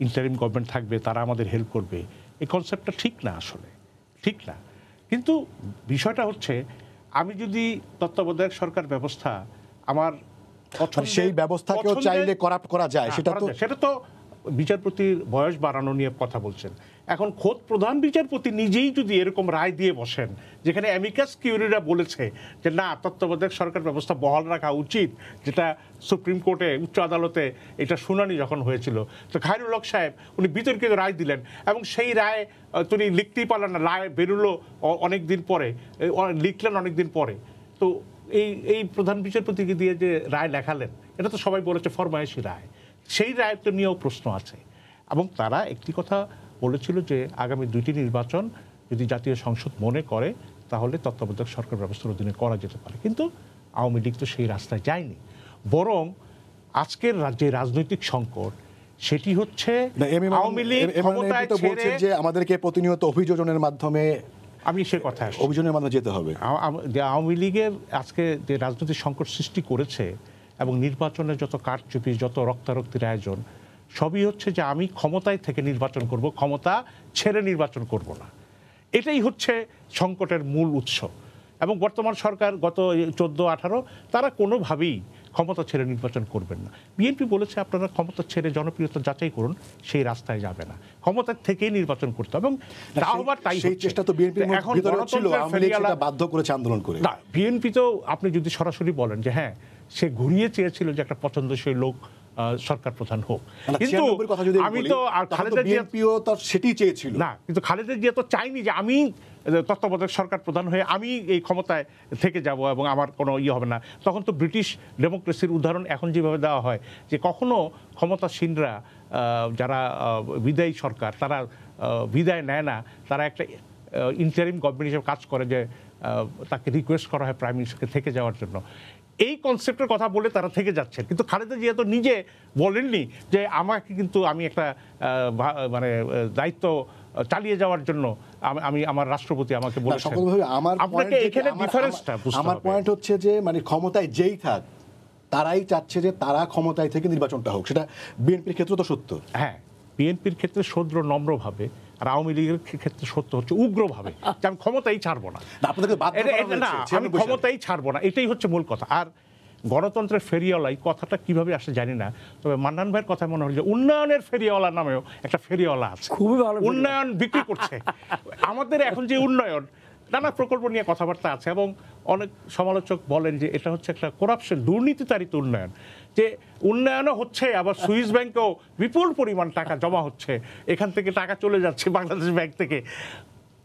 ইন্টারিম গভর্নমেন্ট থাকবে, তারা আমাদের হেল্প করবে, এই কনসেপ্টটা ঠিক না, আসলে ঠিক না। কিন্তু বিষয়টা হচ্ছে, আমি যদি তত্ত্বাবধায়ক সরকার ব্যবস্থা আমার সেই ব্যবস্থাকেও চাইলে করাপ্ট করা যায়, সেটা তো বিচারপতির বয়স বাড়ানো নিয়ে কথা বলছেন। এখন খোদ প্রধান বিচারপতি নিজেই যদি এরকম রায় দিয়ে বসেন, যেখানে অ্যামিকাস কিউরিরা বলেছে যে না, তত্ত্বাবধায়ক সরকার ব্যবস্থা বহাল রাখা উচিত, যেটা সুপ্রিম কোর্টে, উচ্চ আদালতে এটা শুনানি যখন হয়েছিল, তো খায়রুল হক সাহেব উনি বিতর্কিত রায় দিলেন, এবং সেই রায় তিনি লিখতেই পারলেন না, রায় বেরোলো অনেক দিন পরে, লিখলেন অনেক দিন পরে। তো এই প্রধান বিচারপতিকে দিয়ে যে রায় লেখালেন, এটা তো সবাই বলেছে ফরমায়েশি রায়, সেই রায় তো নিয়েও প্রশ্ন আছে। এবং তারা একটি কথা বলেছিল যে আগামী 2টি নির্বাচন যদি জাতীয় সংসদ মনে করে, তাহলে তত্ত্বাবধায়ক সরকার ব্যবস্থার অধীনে করা যেতে পারে। কিন্তু আওয়ামী লীগ তো সেই রাস্তায় যায়নি, বরং আজকের যে রাজনৈতিক সংকট, সেটি হচ্ছে আওয়ামী লীগ ক্ষমতায় ছেড়ে যে আমাদেরকে প্রতিনিয়ত অভিযোজনের মাধ্যমে, আমি সে কথা অভিযোজনের মাধ্যমে যেতে হবে। আওয়ামী লীগের আজকে যে রাজনৈতিক সংকট সৃষ্টি করেছে, এবং নির্বাচনের যত কারচুপি, যত রক্তারক্তির আয়োজন, সবই হচ্ছে যে আমি ক্ষমতায় থেকে নির্বাচন করব, ক্ষমতা ছেড়ে নির্বাচন করব না। এটাই হচ্ছে সংকটের মূল উৎস। এবং বর্তমান সরকার গত 14-18 তারা কোনোভাবেই ক্ষমতা ছেড়ে নির্বাচন করবেন না। বিএনপি বলেছে আপনারা ক্ষমতা ছেড়ে জনপ্রিয়তা যাচাই করুন, সেই রাস্তায় যাবে না, ক্ষমতা থেকেই নির্বাচন করতে হবে। এবং তাই সেই চেষ্টা তো বিএনপির ভিতরে ছিল, আওয়ামী লীগ সেটা বাধ্য করেছে আন্দোলন করে। না, বিএনপি তো আপনি যদি সরাসরি বলেন যে হ্যাঁ, সে ঘুরিয়ে চেয়েছিল যে একটা পছন্দসই লোক সরকার প্রধান হোক। না, কিন্তু 96 কথা যদি আমি বলি, তো আর তখন খালেদা জিয়া বিএনপিও তো সেটাই চেয়েছিল না, কিন্তু খালেদা জিয়া তো চাইনি যে আমি তত্ত্বাবধায়ক সরকার প্রধান হয়ে আমি এই ক্ষমতায় থেকে যাব এবং আমার কোনো ইয়ে হবে না। তখন তো ব্রিটিশ ডেমোক্রেসির উদাহরণ এখন যেভাবে দেওয়া হয় যে কখনো ক্ষমতাসীনরা যারা বিদায়ী সরকার তারা বিদায় নেয় না, তারা একটা ইন্টারিম গভর্নমেন্ট হিসেবে কাজ করে, যে তাকে রিকোয়েস্ট করা হয় প্রাইম মিনিস্টারকে থেকে যাওয়ার জন্য। এই কনসেপ্টের কথা বলে তারা থেকে যাচ্ছেন, কিন্তু খালেদা জিয়া তো নিজে বলেননি যে আমাকে কিন্তু আমি একটা মানে দায়িত্ব চালিয়ে যাওয়ার জন্য আমি আমার রাষ্ট্রপতি আমাকে বলেছেন। আপনাকে এখানে ডিফারেন্সটা বুঝতে হবে। আমার পয়েন্ট হচ্ছে যে মানে ক্ষমতায় যেই থাক তারাই চাচ্ছে যে তারা ক্ষমতায় থেকে নির্বাচনটা হোক, সেটা বিএনপির ক্ষেত্রে তো সত্য। হ্যাঁ, বিএনপির ক্ষেত্রে সদ্র নম্রভাবে, আর আওয়ামী লীগের ক্ষেত্রে সত্য হচ্ছে উগ্রভাবে যে আমি ক্ষমতাই ছাড়বো না, আমি ক্ষমতাই ছাড়বো না, এটাই হচ্ছে মূল কথা। আর গণতন্ত্রের ফেরিওয়ালাই কথাটা কিভাবে আসে জানি না, তবে মান্নান ভাইয়ের কথা মনে হল যে উন্নয়নের ফেরিওয়ালা নামেও একটা ফেরিওয়ালা আছে, খুবই ভালো উন্নয়ন বিক্রি করছে। আমাদের এখন যে উন্নয়ন, নানা প্রকল্প নিয়ে কথাবার্তা আছে এবং অনেক সমালোচক বলেন যে এটা হচ্ছে একটা করাপশন, দুর্নীতিতারিত উন্নয়ন, যে উন্নয়নও হচ্ছে আবার সুইস ব্যাংকেও বিপুল পরিমাণ টাকা জমা হচ্ছে, এখান থেকে টাকা চলে যাচ্ছে বাংলাদেশ ব্যাংক থেকে।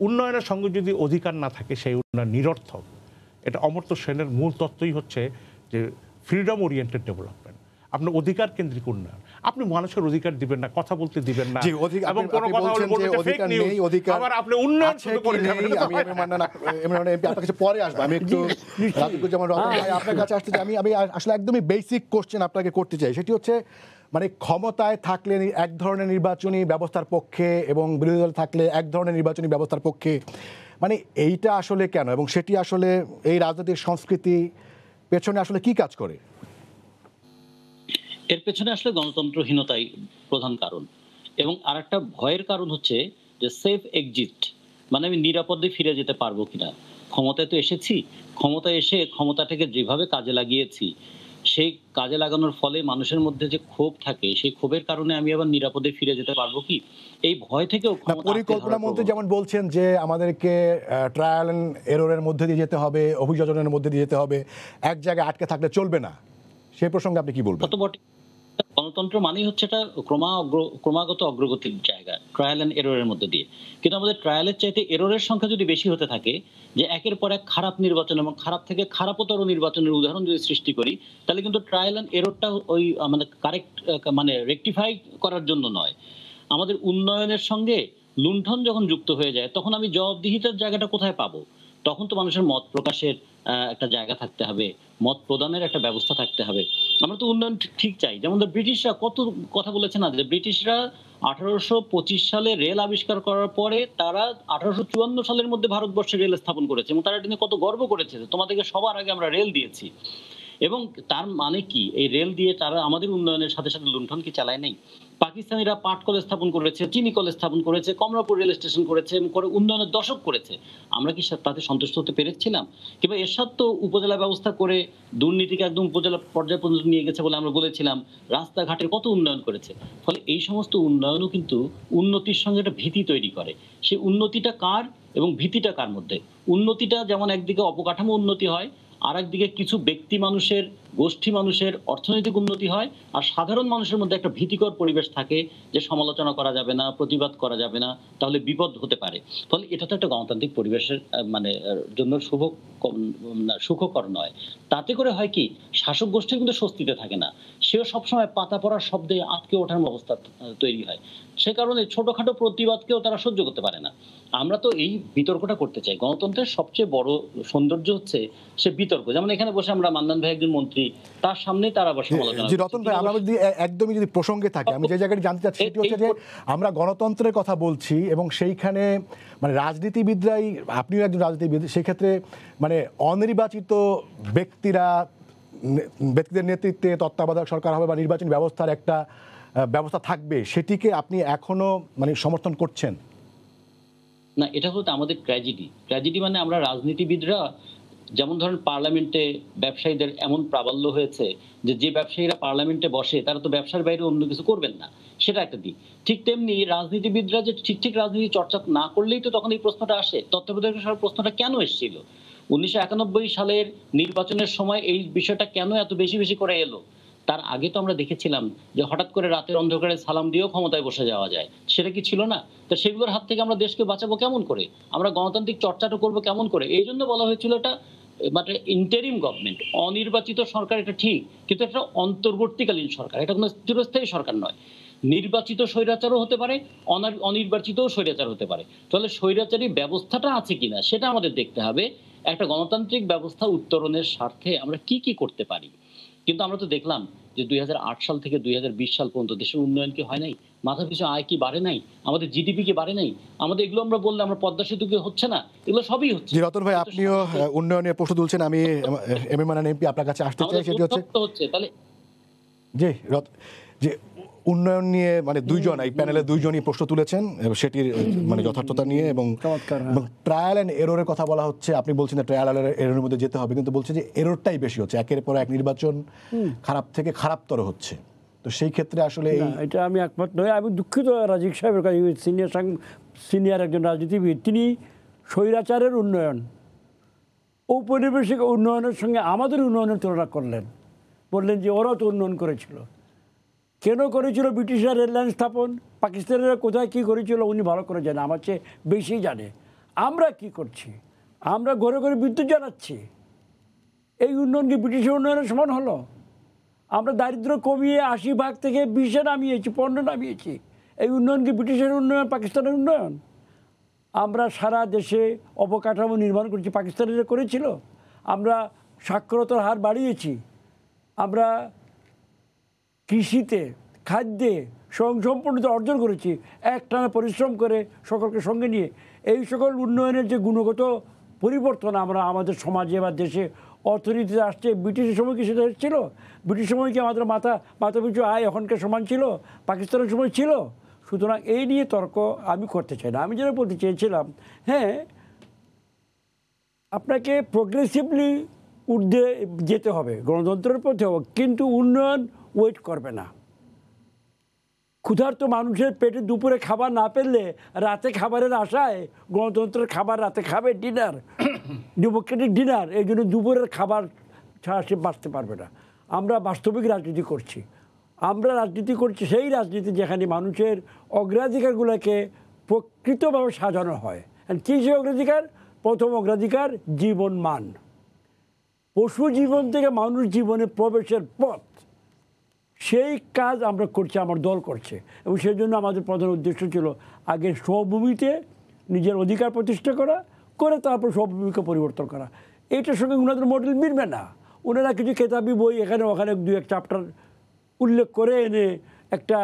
উন্নয়নের সঙ্গে যদি অধিকার না থাকে সেই উন্নয়ন নিরর্থক। এটা অমর্ত্য সেনের মূল তত্ত্বই হচ্ছে যে ফ্রিডম ওরিয়েন্টেড ডেভেলপমেন্ট, আপনার অধিকার কেন্দ্রিক উন্নয়ন। আপনি মানুষের অধিকার দিবেন না, কথা বলতে দিবেন না, এবং কোন কথা বলবেন যে ফেক নিউজ, আবার আপনি উন্নয়ন শুরু করে যাবেন। আমি আপনার কাছে পরে আসবো, আমি একটু রাফিকুজ্জামান রতন ভাই আপনার কাছে আসতে চাই। আমি আসলে একদমই বেসিক কোশ্চেন আপনাকে করতে চাই, সেটি হচ্ছে মানে ক্ষমতায় থাকলে এক ধরনের নির্বাচনী ব্যবস্থার পক্ষে এবং বিরোধী দল থাকলে এক ধরনের নির্বাচনী ব্যবস্থার পক্ষে, মানে এইটা আসলে কেন, এবং সেটি আসলে এই রাজনৈতিক সংস্কৃতি পেছনে আসলে কি কাজ করে? এর পেছনে আসলে গণতন্ত্রহীনতাই প্রধান কারণ, এবং আরেকটা ভয়ের কারণ হচ্ছে যে সেফ এক্সিট, মানে আমি নিরাপদে ফিরে যেতে পারবো কিনা। ক্ষমতায় তো এসেছি, ক্ষমতায় এসে ক্ষমতাটাকে যেভাবে কাজে লাগিয়েছি, সেই কাজে লাগানোর ফলে মানুষের মধ্যে যে ক্ষোভ থাকে, সেই ক্ষোভের কারণে আমি আবার নিরাপদে ফিরে যেতে পারবো কি, এই ভয় থেকেও পরিকল্পনা মন্ত্রী যেমন বলছেন যে আমাদেরকে ট্রায়াল এন্ড এররের মধ্যে দিয়ে যেতে হবে, অভিযোজনের মধ্যে দিয়ে যেতে হবে, এক জায়গায় আটকে থাকলে চলবে না, সেই প্রসঙ্গে আপনি কি বলবেন? গণতন্ত্র মানেই হচ্ছে এটা ক্রমাগত অগ্রগতির জায়গা, ট্রায়াল এন্ড এররের মধ্যে দিয়ে। কিন্তু আমাদের ট্রায়ালের চাইতে এররের সংখ্যা যদি বেশি হতে থাকে, যে একের পর এক খারাপ নির্বাচন এবং খারাপ থেকে খারাপতর নির্বাচনের উদাহরণ যদি সৃষ্টি করি, তাহলে কিন্তু ট্রায়াল এন্ড এররটা ওই মানে কারেক্ট মানে রেকটিফাই করার জন্য নয়। আমাদের উন্নয়নের সঙ্গে লুণ্ঠন যখন যুক্ত হয়ে যায়, তখন আমি জবাবদিহিতার জায়গাটা কোথায় পাবো? তখন তো মানুষের মত প্রকাশের একটা জায়গা থাকতে হবে, মত প্রদানের একটা ব্যবস্থা থাকতে হবে। আমরা তো উন্নয়ন ঠিক চাই, যেমন ব্রিটিশরা কত কথা বলেছে না, যে ব্রিটিশরা 1825 সালে রেল আবিষ্কার করার পরে তারা 1854 সালের মধ্যে ভারতবর্ষে রেল স্থাপন করেছে, এবং তারা এটা নিয়ে কত গর্ব করেছে যে তোমাদেরকে সবার আগে আমরা রেল দিয়েছি। এবং তার মানে কি, এই রেল দিয়ে তারা আমাদের উন্নয়নের সাথে সাথে লুণ্ঠন কি চালায় নাই? পাকিস্তানিরা পাট কলেজ স্থাপন করেছে, চিনি কলেজ স্থাপন করেছে, কমলাপুর রেল স্টেশন করেছে, এবং করে উন্নয়নের দশক করেছে। আমরা কি তাতে সন্তুষ্ট হতে পেরেছিলাম? কিংবা এরশাদ তো উপজেলা ব্যবস্থা করে দুর্নীতিকে একদম উপজেলা পর্যায় পর্যন্ত নিয়ে গেছে বলে আমরা বলেছিলাম, রাস্তাঘাটের কত উন্নয়ন করেছে। ফলে এই সমস্ত উন্নয়নও কিন্তু উন্নতির সঙ্গে একটা ভীতি তৈরি করে। সেই উন্নতিটা কার এবং ভীতিটা কার মধ্যে? উন্নতিটা যেমন একদিকে অবকাঠামো উন্নতি হয়, আর একদিকে কিছু ব্যক্তি মানুষের, গোষ্ঠী মানুষের অর্থনৈতিক উন্নতি হয়, আর সাধারণ মানুষের মধ্যে একটা ভীতিকর পরিবেশ থাকে যে সমালোচনা করা যাবে না, প্রতিবাদ করা যাবে না, তাহলে বিপদ হতে পারে। ফলে এটা তো একটা গণতান্ত্রিক পরিবেশের মানে জন্য সুখকর নয়। তাতে করে হয় কি, শাসক গোষ্ঠী কিন্তু স্বস্তিতে থাকে না, সেও সবসময় পাতা পড়ার শব্দে আটকে ওঠার অবস্থা তৈরি হয়। সে কারণে ছোটখাটো প্রতিবাদকেও তারা সহ্য করতে পারে না। আমরা তো এই বিতর্কটা করতে চাই। গণতন্ত্রের সবচেয়ে বড় সৌন্দর্য হচ্ছে সে বিতর্ক। যেমন এখানে বসে আমরা, মান্নান ভাই একজন মন্ত্রী, তার সামনে তারা বসে সমালোচনা করছে। রতন ভাই, আমরা যদি একদমই যদি প্রসঙ্গে থাকি, আমি যে জায়গাটি জানতে চাচ্ছি সেটি হচ্ছে যে আমরা গণতন্ত্রের কথা বলছি এবং সেইখানে মানে রাজনীতিবিদরাই, আপনিও একজন রাজনীতিবিদ, সেই ক্ষেত্রে মানে অনির্বাচিত ব্যক্তিদের নেতৃত্বে তত্ত্বাবধায়ক সরকার হবে বা নির্বাচনী ব্যবস্থার একটা ব্যবস্থা থাকবে, সেটিকে আপনি এখনো মানে সমর্থন করছেন না? এটা হলো আমাদের ট্র্যাজেডি। মানে আমরা রাজনীতিবিদরা, যেমন ধরেন পার্লামেন্টে ব্যবসায়ীদের এমন প্রাবল্য হয়েছে যে ব্যবসায়ীরা পার্লামেন্টে বসে তারা তো ব্যবসার বাইরে অন্য কিছু করবেন না, সেটা একটা দিক। ঠিক তেমনি রাজনীতিবিদরা যে ঠিক রাজনীতি চর্চা না করলেই তো তখন এই প্রশ্নটা আসে, তত্ত্বাবধায়ক সরকার প্রশ্নটা কেন এসেছিল 1991 সালের নির্বাচনের সময়, এই বিষয়টা কেন এত বেশি করে এলো? তার আগে তো আমরা দেখেছিলাম যে হঠাৎ করে রাতের অন্ধকারে সালাম দিয়েও ক্ষমতায় বসে যাওয়া যায়, সেটা কি ছিল না? তো সেগুলোর হাত থেকে আমরা দেশকে বাঁচাবো কেমন করে, আমরা গণতান্ত্রিক চর্চাটা করবো কেমন করে? এই জন্য বলা হয়েছিল এটা মানে ইন্টারিম গভর্নমেন্ট, অনির্বাচিত সরকার, এটা ঠিক, কিন্তু এটা অন্তর্বর্তীকালীন সরকার, এটা কোনো চিরস্থায়ী সরকার নয়। নির্বাচিত স্বৈরাচারও হতে পারে, অনির্বাচিতও স্বৈরাচার হতে পারে। তাহলে স্বৈরাচারী ব্যবস্থাটা আছে কিনা সেটা আমাদের দেখতে হবে। একটা গণতান্ত্রিক ব্যবস্থা উত্তরণের স্বার্থে আমরা কি কি করতে পারি। কিন্তু আমরা তো দেখলাম যে 2008 সাল থেকে 2020 সাল পর্যন্ত দেশের উন্নয়ন কি হয় নাই? মাথা পিছু আয় কি বাড়ে নাই? আমাদের জিডিপি কি বাড়ে নাই? আমাদের এগুলো আমরা বললে আমরা পদ্মা সেতু কি হচ্ছে না? এগুলো সবই হচ্ছে। জি রতন ভাই, আপনিও উন্নয়নের প্রশ্ন তুলছেন, আমি এম এ মান্নান এমপি আপনার কাছে আসতে চাই। সেটি হচ্ছে তাহলে জি যে উন্নয়ন নিয়ে মানে দুইজন এই প্যানেলে দুইজনই প্রশ্ন তুলেছেন সেটির মানে যথার্থতা নিয়ে, এবং ট্রায়াল অ্যান্ড এররের কথা বলা হচ্ছে। আপনি বলছেন যে ট্রায়াল অ্যান্ড এররের মধ্যে যেতে হবে, কিন্তু বলছে যে এররটাই বেশি হচ্ছে, একের পর এক নির্বাচন খারাপ থেকে খারাপতর হচ্ছে। তো সেই ক্ষেত্রে আসলে এটা আমি একমত নই। আমি দুঃখিত রাজিক সাহেবের কাছে, সিনিয়র একজন রাজনীতিবিদ, তিনি স্বৈরাচারের উন্নয়ন, ঔপনিবেশিক উন্নয়নের সঙ্গে আমাদের উন্নয়নের তুলনা করলেন, বললেন যে ওরাও তো উন্নয়ন করেছিল। কেন করেছিল ব্রিটিশরা রেললাইন স্থাপন, পাকিস্তানিরা কোথায় কী করেছিল উনি ভালো করে জানে, আমার চেয়ে বেশি জানে। আমরা কি করছি? আমরা ঘরে ঘরে বিদ্যুৎ জ্বালাচ্ছি। এই উন্নয়ন কি ব্রিটিশের উন্নয়নের সমান হলো? আমরা দারিদ্র্য কমিয়ে 80% থেকে 20-এ নামিয়েছি, 15 নামিয়েছি। এই উন্নয়ন কি ব্রিটিশের উন্নয়ন, পাকিস্তানের উন্নয়ন? আমরা সারা দেশে অবকাঠামো নির্মাণ করেছি, পাকিস্তানিরা করেছিল। আমরা সাক্ষরতার হার বাড়িয়েছি। আমরা কৃষিতে, খাদ্যে স্বয়ংসম্পূর্ণতা অর্জন করেছি একটানা পরিশ্রম করে, সকলকে সঙ্গে নিয়ে। এই সকল উন্নয়নের যে গুণগত পরিবর্তন আমরা আমাদের সমাজে বা দেশে অর্থনীতিতে আসছে, ব্রিটিশের সময় কি সেটা ছিল? ব্রিটিশ সময় কি আমাদের মাথা পিছু আয় এখনকার সমান ছিল? পাকিস্তানের সময় ছিল? সুতরাং এই নিয়ে তর্ক আমি করতে চাই না। আমি যেটা বলতে চেয়েছিলাম, হ্যাঁ, আপনাকে প্রোগ্রেসিভলি ঊর্ধ্বে যেতে হবে, গণতন্ত্রের পথে হবে, কিন্তু উন্নয়ন ওয়েট করবে না। ক্ষুধার্ত মানুষের পেটে দুপুরে খাবার না পেলে রাতে খাবারের আশায় গণতন্ত্রের খাবার রাতে খাবে, ডিনার, ডেমোক্রেটিক ডিনার, এই জন্য দুপুরের খাবার ছাড়া সে বাঁচতে পারবে না। আমরা বাস্তবিক রাজনীতি করছি। আমরা রাজনীতি করছি সেই রাজনীতি যেখানে মানুষের অগ্রাধিকারগুলোকে প্রকৃতভাবে সাজানো হয়। কী সে অগ্রাধিকার? প্রথম অগ্রাধিকার জীবন মান, পশু জীবন থেকে মানুষ জীবনে প্রবেশের পথ, সেই কাজ আমরা করছি, আমার দল করছে। এবং সেই জন্য আমাদের প্রধান উদ্দেশ্য ছিল আগে স্বভূমিতে নিজের অধিকার প্রতিষ্ঠা করে তারপর স্বভূমিকে পরিবর্তন করা। এইটার সঙ্গে ওনাদের মডেল মিলবে না। ওনারা কিছু কেতাবি বই এখানে ওখানে 2-1 চ্যাপ্টার উল্লেখ করে এনে একটা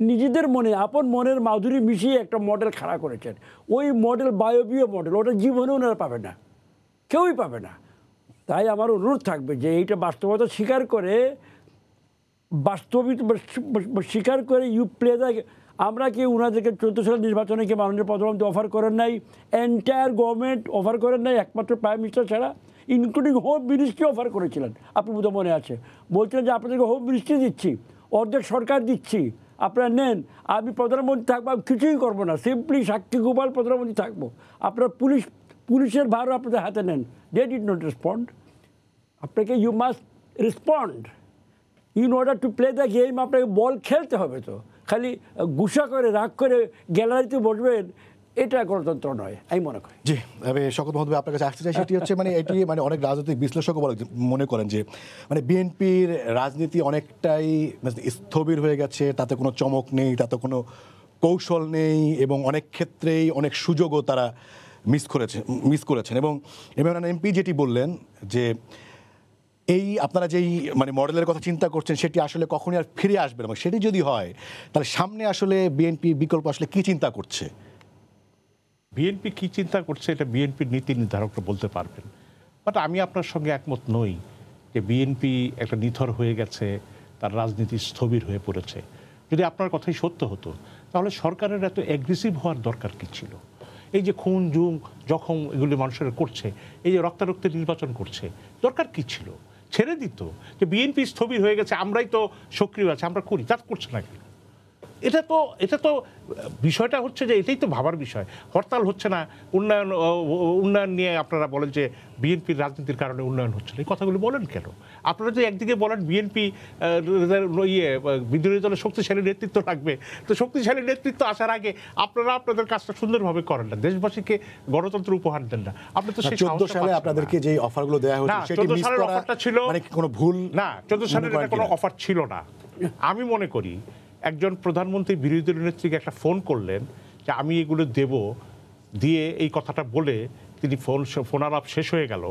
নিজেদের মনে, আপন মনের মাধুরী মিশিয়ে একটা মডেল খাড়া করেছেন। ওই মডেল বায়বীয় মডেল, ওটা জীবনে ওনারা পাবে না, কেউই পাবে না। তাই আমার অনুরোধ থাকবে যে এইটা বাস্তবতা স্বীকার করে, স্বীকার করে ইউ প্লে দ্য। আমরা কি ওনাদেরকে 14 সালের নির্বাচনে কি মাননীয় প্রধানমন্ত্রী অফার করেন নাই? এন্টায়ার গভর্নমেন্ট অফার করেন নাই, একমাত্র প্রাইম মিনিস্টার ছাড়া, ইনক্লুডিং হোম মিনিস্ট্রি অফার করেছিলেন। আপনি বোধহয় মনে আছে, বলছিলেন যে আপনাদেরকে হোম মিনিস্ট্রি দিচ্ছি, অর্ধেক সরকার দিচ্ছি, আপনারা নেন, আমি প্রধানমন্ত্রী থাকবো, আমি কিছুই করবো না, সিম্পলি সাক্ষী গোপাল প্রধানমন্ত্রী থাকবো, আপনারা পুলিশের ভারও আপনাদের হাতে নেন। They did not respond. আপনাকে you must respond in order to play the game. আপনাকে বল খেলতে হবে। তো খালি গুসা করে রাগ করে গ্যালারিতে বসবেন, এটা গণতন্ত্র নয় আমি মনে করি। জি, আমি শওকত মাহমুদ ভাই আপনার কাছে আসতে চাই। সেটি হচ্ছে মানে এটি মানে অনেক রাজনৈতিক বিশ্লেষক মনে করেন যে মানে বিএনপির রাজনীতি অনেকটাই স্থবির হয়ে গেছে, তাতে কোনো চমক নেই, তাতে কোনো কৌশল নেই, এবং অনেক ক্ষেত্রেই অনেক সুযোগও তারা মিস করেছেন। এবং ইমরান এমপি যেটি বললেন যে এই আপনারা যেই মানে মডেলের কথা চিন্তা করছেন সেটি আসলে কখনই আর ফিরে আসবে না, সেটি যদি হয় তাহলে সামনে আসলে বিএনপি বিকল্প আসলে কি চিন্তা করছে? বিএনপি কি চিন্তা করছে এটা বিএনপির নীতি নির্ধারকরা বলতে পারবেন। বাট আমি আপনার সঙ্গে একমত নই যে বিএনপি একটা নিথর হয়ে গেছে, তার রাজনীতি স্থবির হয়ে পড়েছে। যদি আপনার কথাই সত্য হতো তাহলে সরকারের এত অ্যাগ্রেসিভ হওয়ার দরকার কি ছিল? এই যে খুন জখম এগুলি মানুষের করছে, এই যে রক্তারক্তের নির্বাচন করছে, দরকার কি ছিল? ছেড়ে দিত যে বিএনপি স্থবির হয়ে গেছে, আমরাই তো সক্রিয় আছি, আমরা করি, তা করছে না কেন? এটা তো বিষয়টা হচ্ছে যে এটাই তো ভাবার বিষয়। হরতাল হচ্ছে না, উন্নয়ন নিয়ে আপনারা বলেন যে বিএনপির রাজনীতির কারণে উন্নয়ন হচ্ছে না, এই কথাগুলো বলেন কেন? আপনারা যে একদিকে বলেন বিএনপি বিদ্রোহী দলের শক্তিশালী নেতৃত্ব লাগবে, তো শক্তিশালী নেতৃত্ব আসার আগে আপনারা আপনাদের কাজটা সুন্দরভাবে করেন না, দেশবাসীকে গণতন্ত্র উপহার দেন না। আপনি তো সেই 14 সালে আপনাদেরকে যে অফারগুলো দেওয়া হয়েছে সেটি মিস করা অফারটা ছিল মানে কোনো ভুল না, 14 সালের কোনো অফার ছিল না। আমি মনে করি একজন প্রধানমন্ত্রী বিরোধী দলীয় নেত্রীকে একটা ফোন করলেন যে আমি এগুলো দেব, দিয়ে এই কথাটা বলে তিনি ফোনালাপ শেষ হয়ে গেল।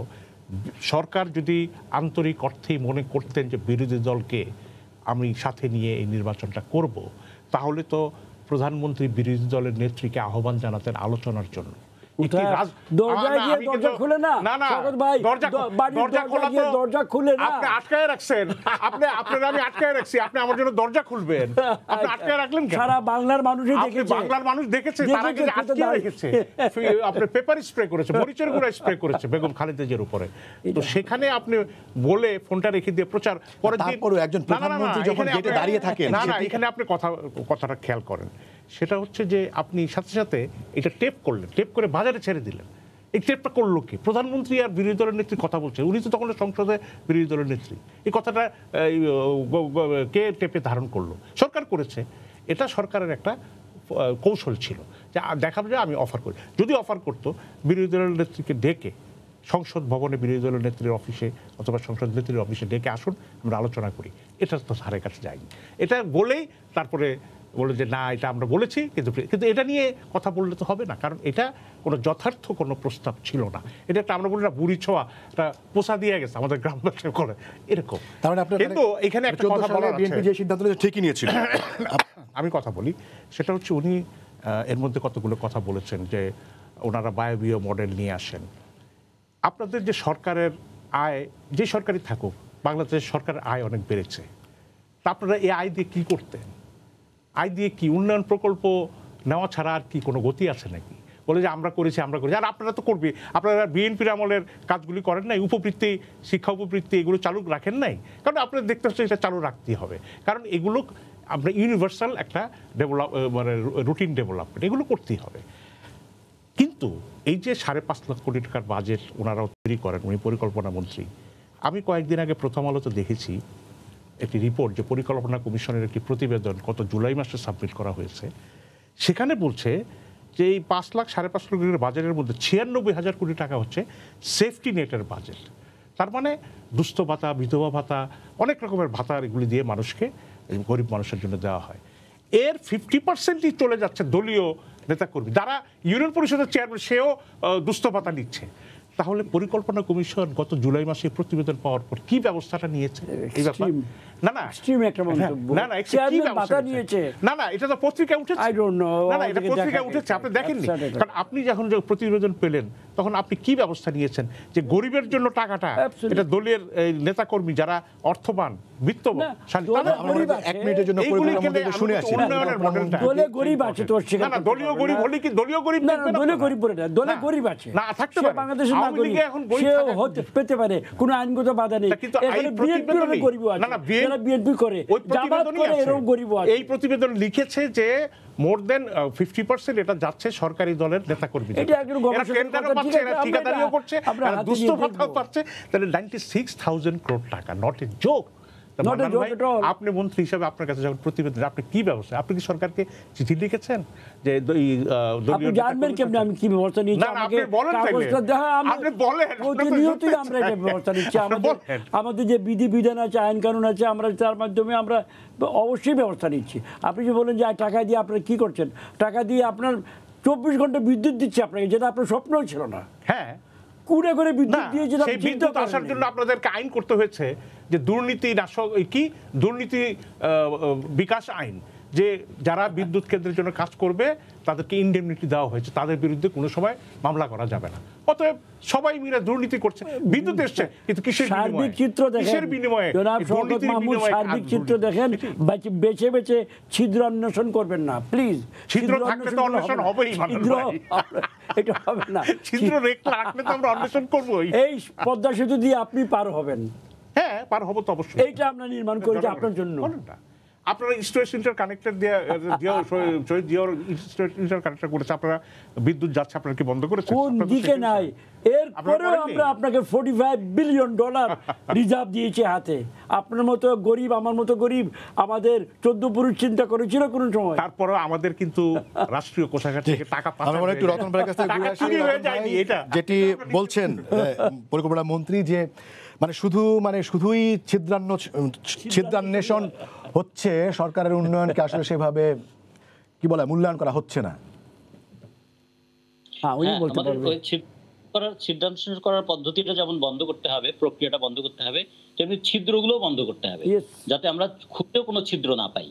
সরকার যদি আন্তরিক অর্থেই মনে করতেন যে বিরোধী দলকে আমি সাথে নিয়ে এই নির্বাচনটা করব, তাহলে তো প্রধানমন্ত্রী বিরোধী দলের নেত্রীকে আহ্বান জানাতেন আলোচনার জন্য। আটকায় রাখছেন আপনি, আমি আটকায় রাখছি, আপনি আমার জন্য দরজা খুলবেন, আপনি আটকায় রাখলেন কেন? সারা বাংলার মানুষ দেখেছে, তার আগে আটকে রেখেছে, আপনি পেপার স্প্রে করেছে, মরিচের গুঁড়া স্প্রে করেছে বেগম খালেদা জিয়ার উপরে। তো সেখানে আপনি বলে ফোনটা রেখে দিয়ে প্রচার পরের দিন একজন প্রধানমন্ত্রী যখন গেটে দাঁড়িয়ে থাকেন, না এখানে আপনি কথাটা খেয়াল করেন, সেটা হচ্ছে যে আপনি সাথে সাথে এটা টেপ করলেন, টেপ করে বাজারে ছেড়ে দিলেন। এই টেপটা করলো কি? প্রধানমন্ত্রী আর বিরোধী দলের নেত্রী কথা বলছে, উনি তো তখন সংসদে বিরোধী দলের নেত্রী। এই কথাটা কে টেপে ধারণ করলো? সরকার করেছে। এটা সরকারের একটা কৌশল ছিল যে দেখাবো যে আমি অফার করি। যদি অফার করতো বিরোধী দলের নেত্রীকে ডেকে সংসদ ভবনে, বিরোধী দলের নেত্রীর অফিসে অথবা সংসদ নেত্রীর অফিসে ডেকে আসুন আমরা আলোচনা করি, এটা তো ধারের কাছে যায়নি। এটা বলেই তারপরে বলে যে না এটা আমরা বলেছি, কিন্তু এটা নিয়ে কথা বললে তো হবে না, কারণ এটা কোনো যথার্থ কোনো প্রস্তাব ছিল না। এটা একটা আমরা বলি না বুড়ি ছোঁয়া, একটা পোষা দিয়ে গেছে আমাদের গ্রামবাসী করে এরকম। কিন্তু এখানে একটা কথা বলার আছে, যে সিদ্ধান্ত ঠিকই নিয়েছিল। আমি কথা বলি, সেটা হচ্ছে উনি এর মধ্যে কতগুলো কথা বলেছেন যে ওনারা বায়বীয় মডেল নিয়ে আসেন। আপনাদের যে সরকারের আয়, যে সরকারই থাকুক, বাংলাদেশের সরকারের আয় অনেক বেড়েছে, তা আপনারা এই আয় দিয়ে কী করতেন? আয় দিয়ে কি উন্নয়ন প্রকল্প নেওয়া ছাড়া আর কি কোনো গতি আছে নাকি? বলে যে আমরা করেছি। আর আপনারা তো করবে, আপনারা বিএনপির আমলের কাজগুলি করেন নাই, উপবৃত্তি, শিক্ষা উপবৃত্তি এগুলো চালু রাখেন নাই, কারণ আপনারা দেখতে হচ্ছে এটা চালু রাখতেই হবে, কারণ এগুলো আপনার ইউনিভার্সাল একটা মানে রুটিন ডেভেলপমেন্ট, এগুলো করতেই হবে। কিন্তু এই যে 5.5 লাখ কোটি টাকার বাজেট ওনারাও তৈরি করেন, উনি পরিকল্পনা মন্ত্রী। আমি কয়েকদিন আগে প্রথম আলোতে দেখেছি একটি রিপোর্ট, যে পরিকল্পনা কমিশনের একটি প্রতিবেদন গত জুলাই মাসে সাবমিট করা হয়েছে। সেখানে বলছে যে এই 5 লাখ 5.5 লাখ কোটির বাজেটের মধ্যে 96,000 কোটি টাকা হচ্ছে সেফটি নেটের বাজেট। তার মানে দুস্থ ভাতা, বিধবা ভাতা, অনেক রকমের ভাতা এগুলি দিয়ে মানুষকে, গরিব মানুষের জন্য দেওয়া হয়। এর 50%ই চলে যাচ্ছে দলীয় নেতাকর্মী, যারা ইউনিয়ন পরিষদের চেয়ারম্যান, সেও দুস্থ ভাতা নিচ্ছে। তাহলে পরিকল্পনা কমিশন গত জুলাই মাসে প্রতিবেদন পাওয়ার পর কি ব্যবস্থাটা নিয়েছে এই ব্যাপার? এটা তো পত্রিকায় উঠেছে। এটা পত্রিকায় উঠেছে, আপনি দেখেননি? কারণ আপনি যখন প্রতিবেদন পেলেন তখন আপনি কি ব্যবস্থা নিয়েছেন যে গরিবের জন্য টাকাটা, এটা দলীয় নেতাকর্মী যারা অর্থবান, বিত্তবান, উন্নয়নের মডেলটা গরিব আছে, তো দলীয় গরিব হলে কি দলীয় গরিব দলে গরিব আছে না থাকতে পারে, বাংলাদেশের নাগরিক হতে পেতে পারে, কোনো আইনগত বাধা নেই। কিন্তু বিএনপি করে, জামাত করে, এরকম গরিব আছে। এই প্রতিবেদন লিখেছে যে মোর দেন 50% এটা যাচ্ছে সরকারি দলের নেতাকর্মী, ঠিকাদারিও করছে, দুস্থ ভাতাও পাচ্ছে। তাহলে 96,000 করোড় টাকা, নট এ জোক। আপনি মন্ত্রী হিসাবে আপনার কাছে যখন প্রতিবেদন, আপনি কি ব্যবস্থা, আপনি কি সরকারকে চিঠি লিখেছেন যে জানবেন কেমন আমি কি ব্যবস্থা নিয়েছি? আমাদের যে বিধি বিধান আছে, আইন কানুন আছে, আমরা তার মাধ্যমে আমরা অবশ্যই ব্যবস্থা নিচ্ছি। আপনি যে বলেন যে টাকা দিয়ে আপনারা কি করছেন, টাকা দিয়ে আপনার 24 ঘন্টা বিদ্যুৎ দিচ্ছে আপনাকে, যেটা আপনার স্বপ্নও ছিল না। হ্যাঁ, কুড়ে করে বিদ্যুৎ দিয়ে সেই বিদ্যুৎ আসার জন্য আপনাদেরকে আইন করতে হয়েছে, যে দুর্নীতি নাশক, কি দুর্নীতি বিকাশ আইন, যে যারা বিদ্যুৎ কেন্দ্রের জন্য কাজ করবে তাদেরকে ইনডেমনিটি দেওয়া হয়েছে, তাদের বিরুদ্ধে কোনো সময় মামলা করা যাবে না। অতএব সবাই মিলে দুর্নীতি করছে, বিদ্যুৎ এসছে, কিন্তু কিসের সার্বিক চিত্র দেখেন, সার্বিক চিত্র দেখেন, বেছে বেছে ছিদ্র অন্বেষণ করবেন না প্লিজ। ছিদ্র থাকলে তো অন্বেষণ হবেই, এটা হবে না, ছিদ্র রাখলে তো আমরা অন্বেষণ করবোই। এই পদ্মা সেতু দিয়ে আপনি পার হবেন, হ্যাঁ পার হবো তো অবশ্যই, এইটা আমরা নির্মাণ করেছি আপনার জন্য। আপনারা স্টোরেজ ইন্টার কানেক্টর দিয়ে শহীদ জিয়ার স্টোরেজ ইন্টার কানেক্টর করেছে, আপনারা বিদ্যুৎ যাচ্ছে, আপনারা কি বন্ধ করেছেন? কোন দিকে নাই? এরপরেও আমরা আপনাকে $45 বিলিয়ন রিজার্ভ দিয়েছি হাতে। আপনার মতো গরিব, আমার মতো গরিব, আমাদের 14 পুরুষ চিন্তা করেছিল কোন সময়? তারপরেও আমাদের কিন্তু রাষ্ট্রীয় কোষাগার থেকে টাকা আমরা একটু রতন ভাইয়ের কাছ থেকে ঘুরে আসি। যেটি বলছেন পরিকল্পনা মন্ত্রী যে শুধুই ছিদ্রান্বেষণ হচ্ছে, সরকারের উন্নয়নকে আসলে সেভাবে কি বলে মূল্যায়ন করা হচ্ছে না। ছিদ্রান্বেষণ করার পদ্ধতিটা যেমন বন্ধ করতে হবে, প্রক্রিয়াটা বন্ধ করতে হবে, তেমনি ছিদ্রগুলো বন্ধ করতে হবে, যাতে আমরা খুঁজেও কোনো ছিদ্র না পাই।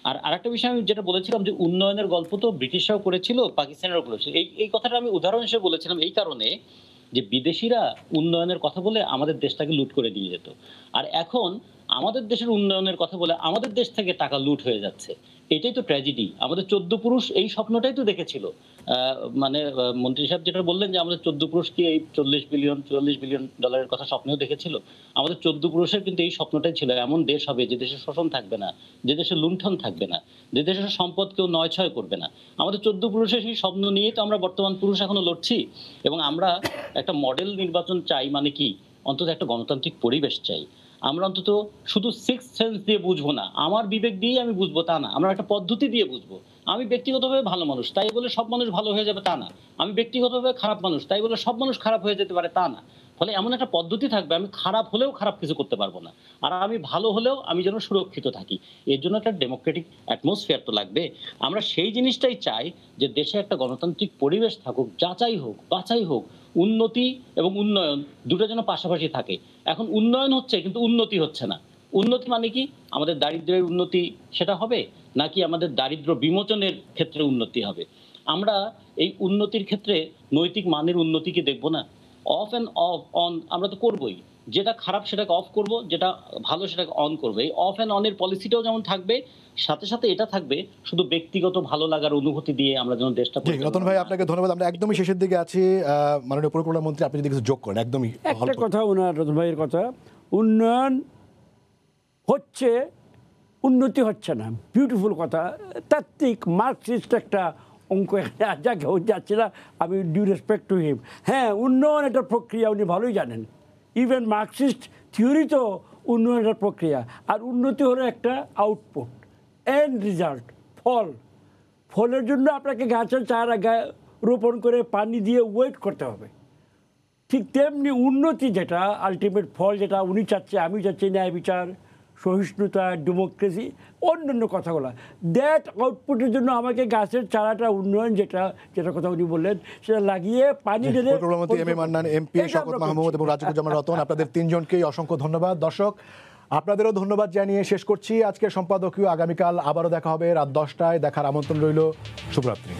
আর আরেকটা বিষয় আমি যেটা বলেছিলাম যে উন্নয়নের গল্প তো ব্রিটিশরাও করেছিল, পাকিস্তানেরও করেছিল। এই কথাটা আমি উদাহরণ হিসেবে বলেছিলাম এই কারণে যে বিদেশিরা উন্নয়নের কথা বলে আমাদের দেশটাকে লুট করে দিয়ে যেত, আর এখন আমাদের দেশের উন্নয়নের কথা বলে আমাদের দেশ থেকে টাকা লুট হয়ে যাচ্ছে। এটাই তো ট্র্যাজেডি। আমাদের 14 পুরুষ এই স্বপ্নটাই তো দেখেছিল। মন্ত্রী সাহেব যেটা বললেন যে আমাদের 14 পুরুষ কি এই $40 বিলিয়ন কথা স্বপ্নেও দেখেছিল? আমাদের 14 পুরুষের কিন্তু এই স্বপ্নটাই ছিল, এমন দেশ হবে যে দেশে শোষণ থাকবে না, যে দেশে লুণ্ঠন থাকবে না, যে দেশের সম্পদ কেউ নয়ছয় করবে না। আমাদের 14 পুরুষের সেই স্বপ্ন নিয়েই তো আমরা বর্তমান পুরুষ এখনো লড়ছি। এবং আমরা একটা মডেল নির্বাচন চাই, মানে কি অন্তত একটা গণতান্ত্রিক পরিবেশ চাই। আমরা অন্তত শুধু সিক্স সেন্স দিয়ে বুঝবো না, আমার বিবেক দিয়েই আমি বুঝবো তা না, আমরা একটা পদ্ধতি দিয়ে বুঝবো। আমি ব্যক্তিগতভাবে ভালো মানুষ তাই বলে সব মানুষ ভালো হয়ে যাবে তা না, আমি ব্যক্তিগতভাবে খারাপ মানুষ তাই বলে সব মানুষ খারাপ হয়ে যেতে পারে তা না। ফলে এমন একটা পদ্ধতি থাকবে, আমি খারাপ হলেও খারাপ কিছু করতে পারবো না, আর আমি ভালো হলেও আমি যেন সুরক্ষিত থাকি। এর জন্য একটা ডেমোক্রেটিক অ্যাটমসফিয়ার তো লাগবে। আমরা সেই জিনিসটাই চাই যে দেশে একটা গণতান্ত্রিক পরিবেশ থাকুক, যাচাই হোক বাছাই হোক, উন্নতি এবং উন্নয়ন দুটো যেন পাশাপাশি থাকে। এখন উন্নয়ন হচ্ছে কিন্তু উন্নতি হচ্ছে না। উন্নতি মানে কি? আমাদের দারিদ্র্যের উন্নতি সেটা হবে, নাকি আমাদের দারিদ্র্য বিমোচনের ক্ষেত্রে উন্নতি হবে? আমরা এই উন্নতির ক্ষেত্রে নৈতিক মানের উন্নতি কি দেখবো না? অফ অ্যান্ড অন আমরা তো করবোই। যেটা খারাপ সেটাকে অফ করব, যেটা ভালো সেটাকে অন করবো। এই অফ অ্যান্ড অনের পলিসিটাও যেমন থাকবে, সাথে সাথে এটা থাকবে শুধু ব্যক্তিগত ভালো লাগার অনুভূতি দিয়ে আমরা যেন দেশটা। রতন ভাই আপনাকে ধন্যবাদ। আমরা একদমই শেষের দিকে আছি। মাননীয় পরিকল্পনা মন্ত্রী, আপনি যদি কিছু যোগ করেন। একদমই একটা কথা ওনার, রতন ভাইয়ের কথা, উন্নয়ন হচ্ছে, উন্নতি হচ্ছে না, বিউটিফুল কথা, তাত্ত্বিক মার্কসিস্ট একটা অঙ্ক যাকে যাচ্ছে না। আমি ডিউ রেসপেক্ট টু হিম। হ্যাঁ, উন্নয়ন একটা প্রক্রিয়া, উনি ভালোই জানেন। ইভেন মার্কসিস্ট থিওরি তো উন্নয়ন একটা প্রক্রিয়া, আর উন্নতি হলো একটা আউটপুট, এন্ড রেজাল্ট, ফল। ফলের জন্য আপনাকে গাছের চারা রোপণ করে পানি দিয়ে ওয়েট করতে হবে। ঠিক তেমনি উন্নতি যেটা আলটিমেট ফল, যেটা উনি চাচ্ছে, আমি চাচ্ছি, ন্যায় বিচার, সহিষ্ণুতা, ডেমোক্রেসি, অন্যান্য কথাগুলো, দ্যাট আউটপুটের জন্য আমাকে গাছের চারাটা, উন্নয়ন যেটা কথা উনি বললেন, সেটা লাগিয়ে পানি ঢেলে। M A Mannan, MP Shawkat Mahmud এবং রাজিকুজ্জামান রতন, আপনাদের তিনজনকেই অসংখ্য ধন্যবাদ। দর্শক, আপনাদেরও ধন্যবাদ জানিয়ে শেষ করছি আজকের সম্পাদকীয়। আগামীকাল আবারও দেখা হবে রাত 10টায়। দেখার আমন্ত্রণ রইল। শুভরাত্রি।